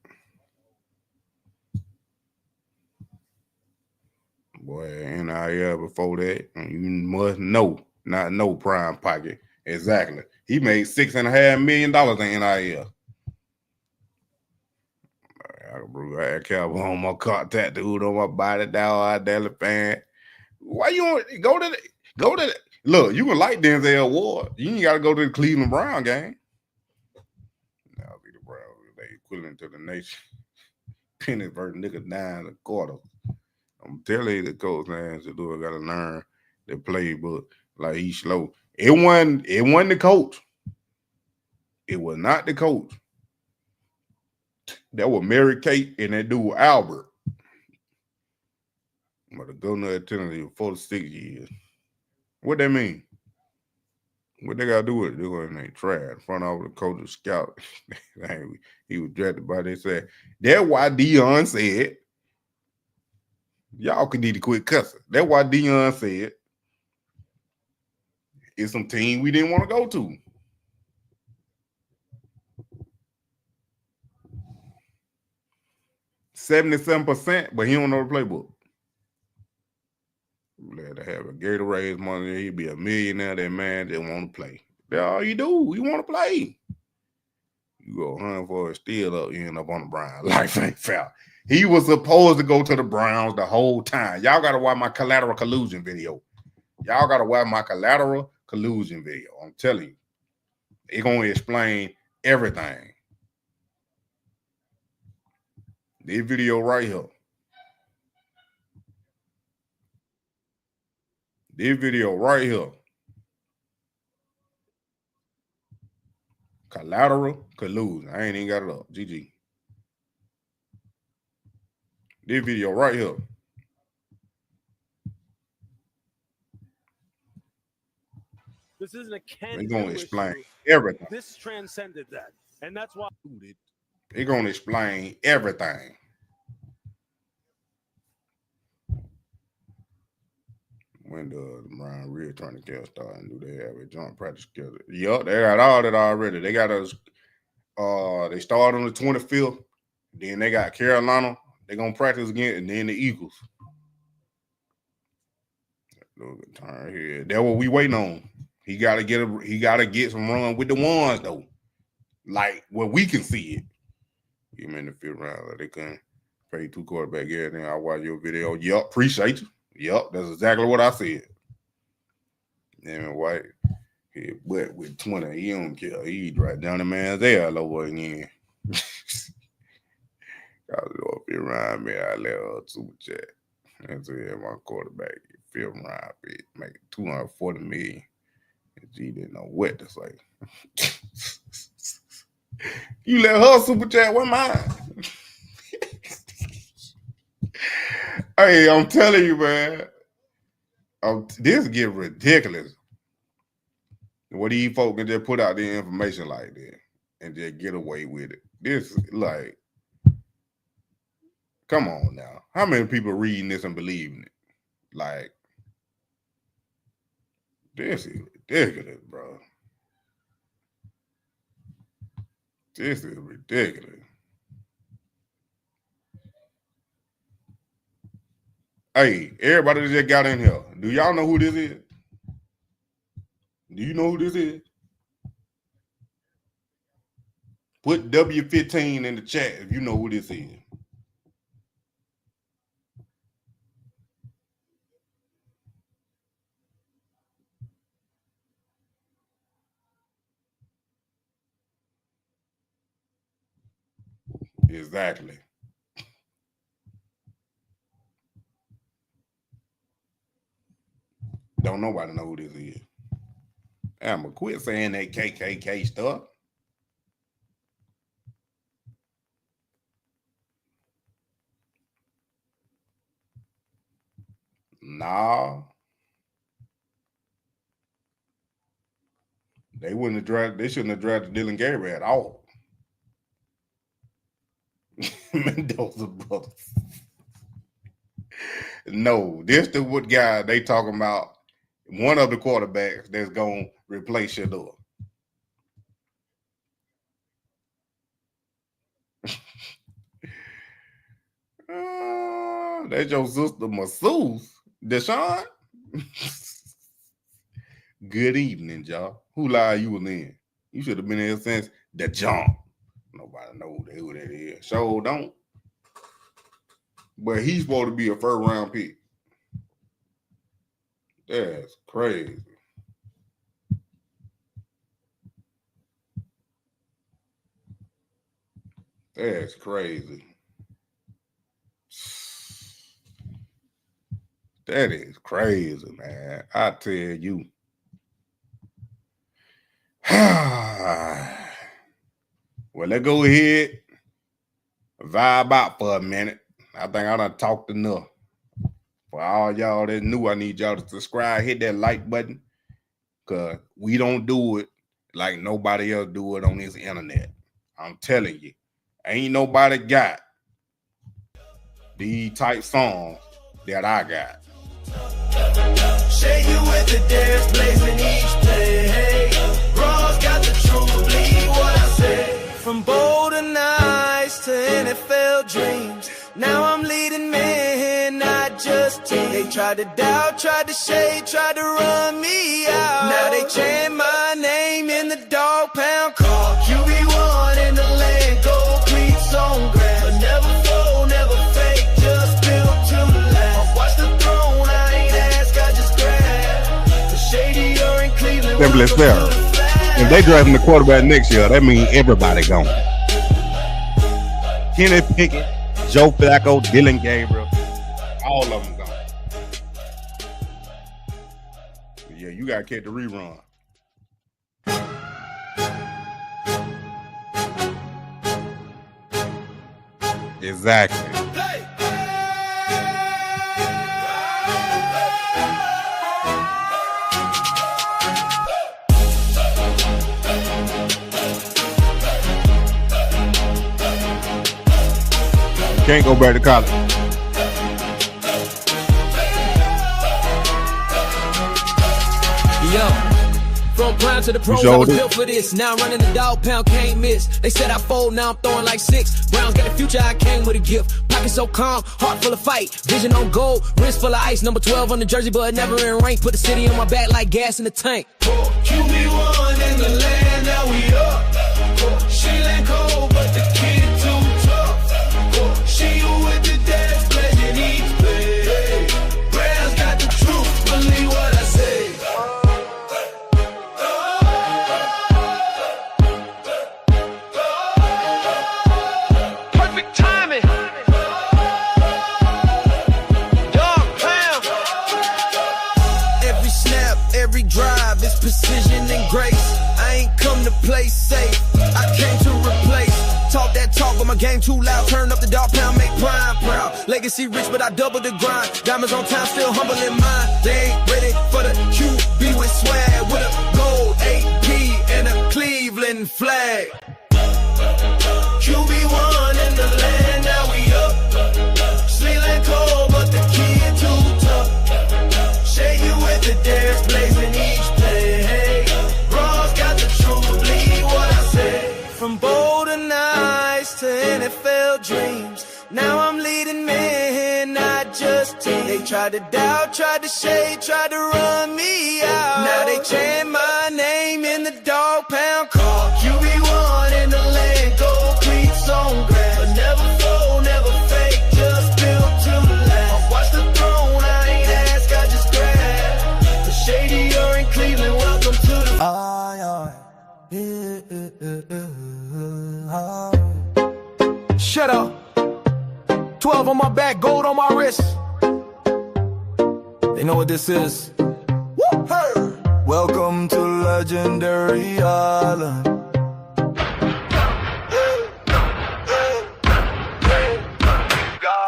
Boy, NIL before that, you must know, not know Prime Pocket. Exactly. He made $6.5 million in NIL. I had cowboy on my car, tattooed on my body, down Dallas fan. Why you want go to the look? You can like Denzel Ward. You ain't got to go to the Cleveland Brown game. Now be the Browns. They equivalent to the nation. Penny versus nigga 9 a quarter. I'm telling you, the coach man Shedeur got to learn the playbook. Like he's slow. It wasn't the coach. It was not the coach. That was Mary Kate and that dude Albert. But the governor attended for 46 years. What that mean? What they got to do with it? They're going to try in front of the coach of scout. He was drafted by they said. That's why Dion said, y'all could need to quit cussing. That's why Dion said, it's some team we didn't want to go to. 77%, but he don't know the playbook. Glad to have a Gatorade money. He'd be a millionaire. That man didn't want to play. That's all you do. You want to play. You go hunt for a steal up, you end up on the Browns. Life ain't fair. He was supposed to go to the Browns the whole time. Y'all got to watch my collateral collusion video. Y'all got to watch my collateral collusion video. I'm telling you. It's going to explain everything. This video right here. This video right here. Collateral collusion. I ain't even got it up. GG. This video right here. This isn't a can. They're going to explain everything. This transcended that. And that's why they're going to explain everything. When the Brown real training camp started and do they have a joint practice schedule? Yup, they got all that already. They got us. They start on the 25th. Then they got Carolina. They're gonna practice again, and then the Eagles. Look, turn here. That's what we waiting on. He gotta get some run with the ones though. Like where we can see it. Give him in the 5th round. Like they couldn't pay 2 quarterback everything. I watch your video. Yup, appreciate you. Yup, that's exactly what I said. Damn White. He wet with 20. He don't care. He right down the man's ass over again. I was up here around me. I let her super chat. And so yeah, my quarterback, 5th round, make $240 million. And G didn't know what to say. You let her super chat, what mine? Hey, I'm telling you, man. This get ridiculous. What these folks can just put out their information like that and just get away with it. This like, come on now. How many people reading this and believing it? Like, this is ridiculous, bro. This is ridiculous. Hey, everybody that just got in here, do y'all know who this is? Do you know who this is? Put W15 in the chat if you know who this is. Exactly. Don't nobody know who this is. I'ma quit saying that KKK stuff. Nah. They shouldn't have drafted Dylan Gabriel at all. Mendoza brothers. No, this the what guy they talking about. One of the quarterbacks that's gonna replace Shedeur. That's your sister Masseuse. Deshaun. Good evening, y'all. Who lie you was in? You should have been here since the jump. Nobody knows who that is. So don't. But he's supposed to be a first round pick. That's crazy. That's crazy. That is crazy, man. I tell you. Well, let's go ahead, vibe out for a minute. I think I done talked enough. For all y'all that new, I need y'all to subscribe, hit that like button, because we don't do it like nobody else do it on this internet. I'm telling you, ain't nobody got these type songs that I got. Share you with the dance blazing each day. Hey, Ross got the truth, believe what I say. From bolder nights to NFL dreams, now I'm leading men, not just teams. They tried to doubt, tried to shade, tried to run me out. Now they chant my name in the dog pound, call QB1 in the land, gold cleats on grass. But never fold, never fake, just built to last. Watch the throne, I ain't ask, I just grab. The Shedeur in Cleveland. Simply fair. If they drafting the quarterback next year, that means everybody gone. Kenny Pickett, Joe Flacco, Dylan Gabriel, all of them gone. Yeah, you got to catch the rerun. Exactly. Can't go back to college. Yo, from prime to the pros, I was built for this. Now I'm running the dog pound, can't miss. They said I fold, now I'm throwing like 6. Browns got the future, I came with a gift. Pocket so calm, heart full of fight. Vision on gold, wrist full of ice. Number 12 on the jersey, but never in rank. Put the city on my back like gas in the tank. QB1 in the land, now we up. She ain't cold, but the kid too tough. She with the dance, playing each play. Browns got the truth, believe what I say. Perfect timing. Dog pound. Every snap, every drive is precision and grace. I ain't come to play safe, I came to replace. Talk that talk, but my game too loud. Turn up the dog pound, make prime proud. Legacy rich, but I double the grind. Diamonds on time, still humble in mind. They ain't ready for the QB with swag, with a gold AP and a Cleveland flag. QB1 in the land, now we up. Sleep ain't cold, but the kid too tough. Share you with the dance, blazing each play. Hey, Ross got the truth, believe what I say. From bolder nights to NFL dreams, now I'm leading men, not just teams. They tried to doubt, tried to shade, tried to run me out. Now they chant my name in the dog pound, call QB1 in the land, gold cleats on grass. But never fold, never fake, just built to last. Watch the throne, I ain't ask, I just grab. The Shedeur in Cleveland, welcome to the Shedeur, 12 on my back, gold on my wrist. They know what this is. Woo! Hey! Welcome to Legendary Island.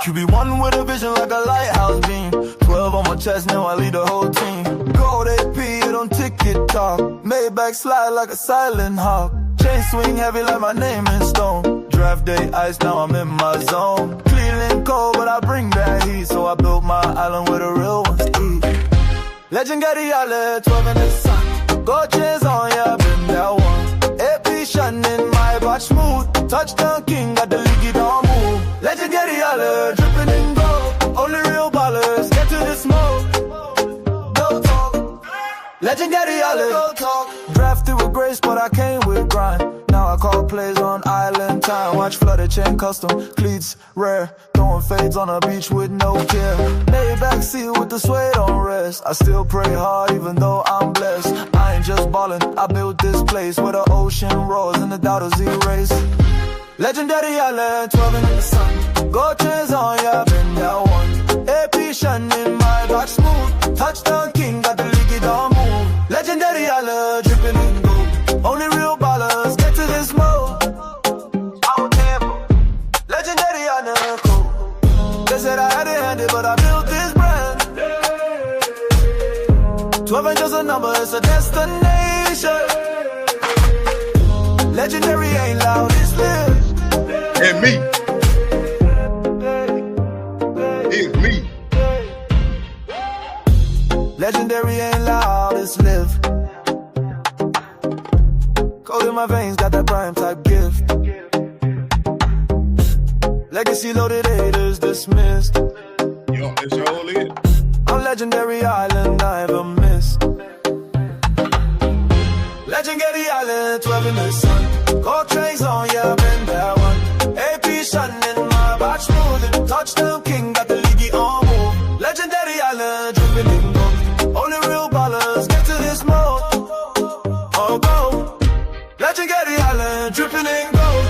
QB1 with a vision like a lighthouse beam. 12 on my chest, now I lead the whole team. Gold AP, it on ticket talk. Maybach slide like a silent hawk. Chain swing heavy like my name in stone. Draft day ice, now I'm in my zone. Cleveland cold, but I bring that heat. So I built my island where the real ones eat. Legendary Island, 12 in the sun. Gold chains on, yeah, been that one. AP shining, my watch smooth. Touchdown king, got the league, don't move. Legendary Island, dripping in gold. Only real ballers get to this mode. Go talk. Legendary Island, go talk. Drafted with grace, but I came with grind. Now I call plays on island time. Watch flooded chain custom, cleats rare. Throwing fades on a beach with no care. Maybach seat with the suede on rest. I still pray hard even though I'm blessed. I ain't just ballin', I built this place where the ocean roars and the doubters erase. Legendary Island, 12 in the sun. Gold chains on, yeah, been that one. AP shining, my watch smooth. Touchdown king, got the league, it don't move. Legendary Island, dripping in gold. Only real ballers get to this mode. Out tempo. Legendary Island, cool. They said I had it handed, but I built this brand. 12 ain't just a number, it's a destination. Legendary ain't loud, it's lit. And me. It's me. Legendary ain't loud, it's live. Cold in my veins, got that prime type gift. Legacy loaded, haters dismissed. Yo, it's your whole lid. On Legendary Island, I ever missed. Legendary Island, 12 in the sun. Gold trains on, yeah, been that one. AP shining, my watch smooth. Touchdown king, got the league on move. Legendary Island, dripping in gold. Only real ballers get to this mode. Oh, go. Legendary Island, dripping in gold.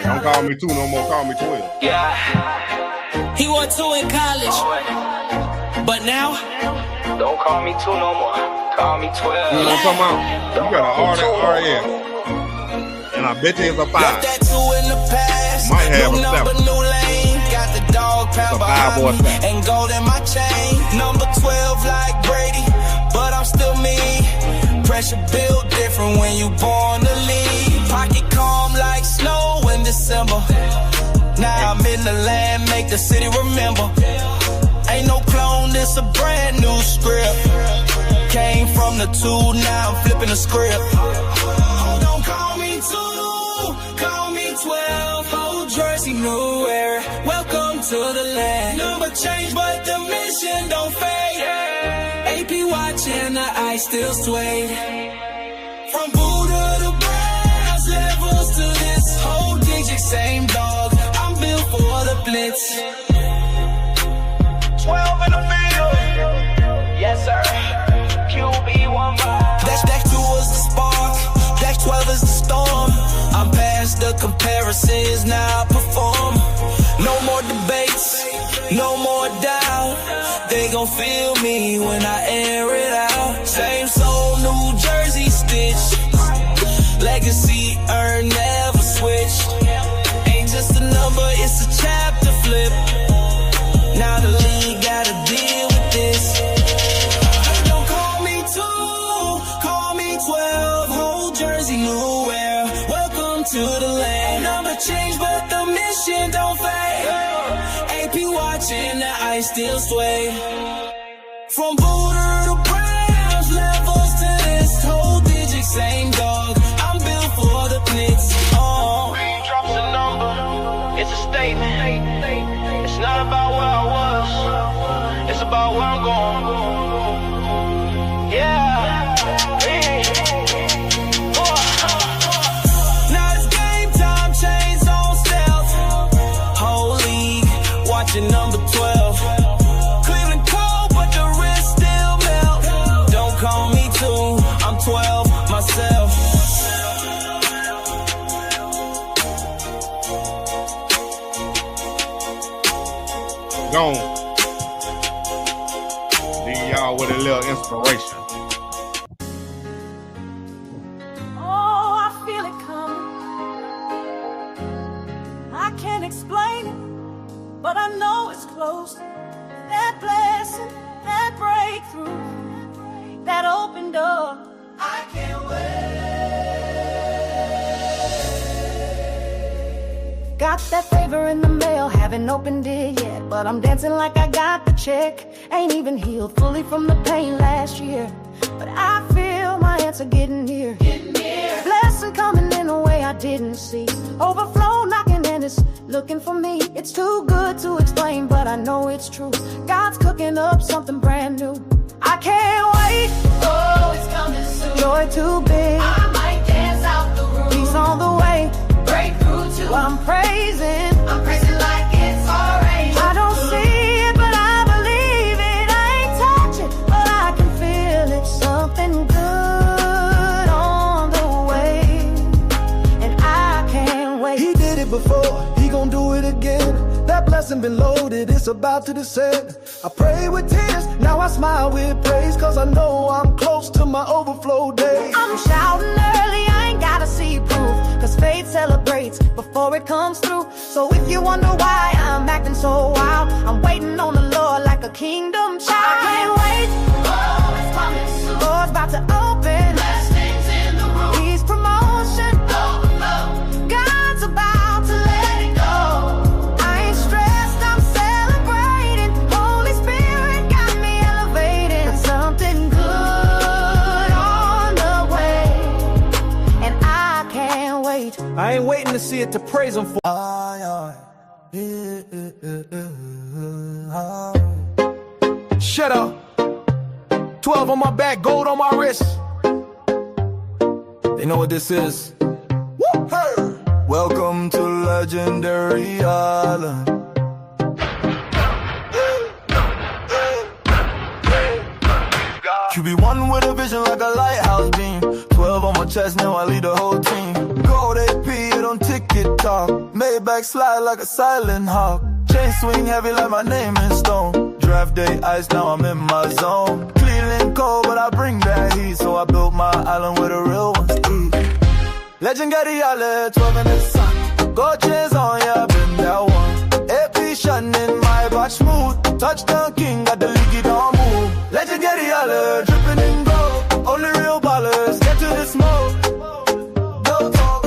Don't call me 2 no more, call me 12. Yeah. He won 2 in college. But now, don't call me 2 no more. Call me 12. You know what I'm talking about? You got an RN. And I bet you it's a 5. Left that 2 in the past. Might have new a number, 7. new lane. Got the dog pound It's a 5 or a behind me. 7. And gold in my chain. Number 12 like Brady. But I'm still me. Pressure built different when you born to lead. Pocket calm like snow in December. Now I'm in the land, make the city remember. Ain't no clone, this a brand new script. Came from the 2, now I'm flipping the script. Oh, don't call me 2, call me 12. Old jersey, new era. Welcome to the land. Number change, but the mission don't fade. AP watch and the ice still sway. From Buddha to Browns, levels to this whole digit, same dog. I'm built for the blitz. 12 in the field. Yes, sir. QB1 vibe. Dash 2 was the spark. Dash 12 is the storm. I'm past the comparisons, now I perform. No more debates, no more doubt. They gon' feel me when I air it out. Same soul, New Jersey stitch. Legacy earned, never switch. Ain't just a number, it's a chapter flip. Now the league gotta deal with this. Don't call me 2, call me 12. Whole jersey, new era. Welcome to the land. Number change, but the mission don't fade. AP watching, the ice still sway. From Boulder to Browns, levels to this whole digit, same dog. I'm built for the blitz. Oh, drops a number, it's a statement. It's not about where I was, it's about where I'm going. Yeah. Now it's game time, chains on stealth. Whole league watching number 12. Cleveland cold, but the wrist gone. Leave y'all with a little inspiration. Oh, I feel it coming. I can't explain it, but I know it's close. That blessing, that breakthrough, that open door. I can't wait. Got that favor in the mail, haven't opened it yet, but I'm dancing like I got the check. Ain't even healed fully from the pain last year, but I feel my answer getting near. Blessing coming in a way I didn't see. Overflow knocking and it's looking for me. It's too good to explain, but I know it's true. God's cooking up something brand new. I can't wait. Oh, it's coming soon. Joy too big. I might dance out the room. Peace on the way. Breakthrough too. I'm praising like it's already. I don't see it, but I believe it. I ain't touch it, but I can feel it. Something good on the way, and I can't wait. He did it before, he gon' do it again. That blessing been loaded, it's about to descend. I pray with tears, now I smile with praise, cause I know I'm close to my overflow day. I'm shouting early, I ain't gotta see proof, cause faith celebrates before it comes through. So if you wonder why I'm acting so wild, I'm waiting on the Lord like a kingdom child. I can't wait. Oh, it's coming soon. Doors about to open. Blessings in the room. He's promotion. God's about to let it go. I ain't stressed, I'm celebrating. Holy Spirit got me elevating. Something good on the way, and I can't wait. I ain't waiting to see it to praise him for. Shut up. 12 on my back, gold on my wrist. They know what this is. Woo! Hey! Welcome to Legendary Island. QB1 with a vision like a lighthouse beam. 12 on my chest, now I lead the whole team. Gold AP, it on ticket talk. Maybach slide like a silent hawk. Chain swing heavy like my name in stone. Draft day ice, now I'm in my zone. Cleveland cold, but I bring that heat. So I built my island where the real ones eat. Legendary Island, 12 in the sun. Gold chains on, yeah, been that one. AP shining, my watch smooth. Touchdown king, got the leaky don't move. Legendary Island, dripping in gold. Only real ballers get to the smoke. Go talk.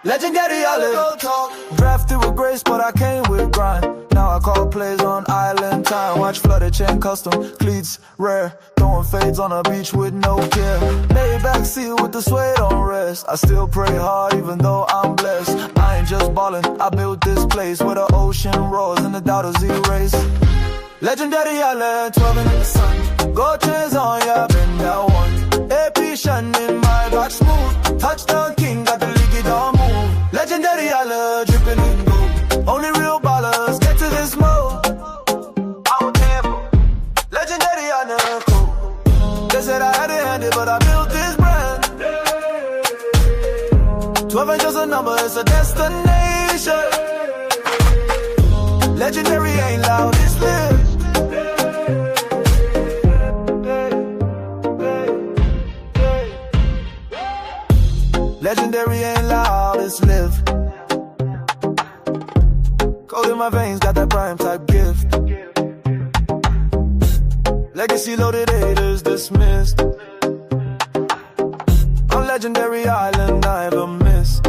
Legendary Island, go talk. Drafted with grace, but I came with grind. Now I call plays on island time. Watch flooded chain custom, cleats rare. Throwing fades on the beach with no care. Maybach seal with the suede on rest. I still pray hard even though I'm blessed. I ain't just ballin', I built this place where the ocean roars and the doubters erase. Legendary Island, 12 in the sun. Gold chains on, yeah, been that one. AP shining, my watch smooth. Touchdown king, got the leaky don't move. Legendary Island, dripping in gold. Only real ballers get to this mode. I'm careful. Legendary Island, cool. They said I had it handed, but I built this brand. 12 ain't just a number, it's a destination. Legendary ain't loud, it's lit. Legendary ain't loud, it's live. Cold in my veins, got that prime type gift. Legacy loaded, haters dismissed. On Legendary Island, I ever miss.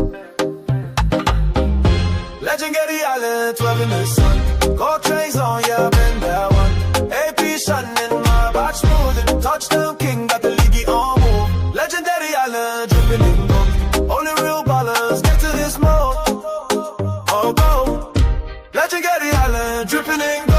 Legendary Island, 12 in the sun. Gold trains on, yeah, been that one. AP shining, my watch smooth. Touchdown king, got the leaky on move. Legendary Island, dripping in gold. Only real ballers get to this mode. Oh, go. Legendary Island, dripping in gold.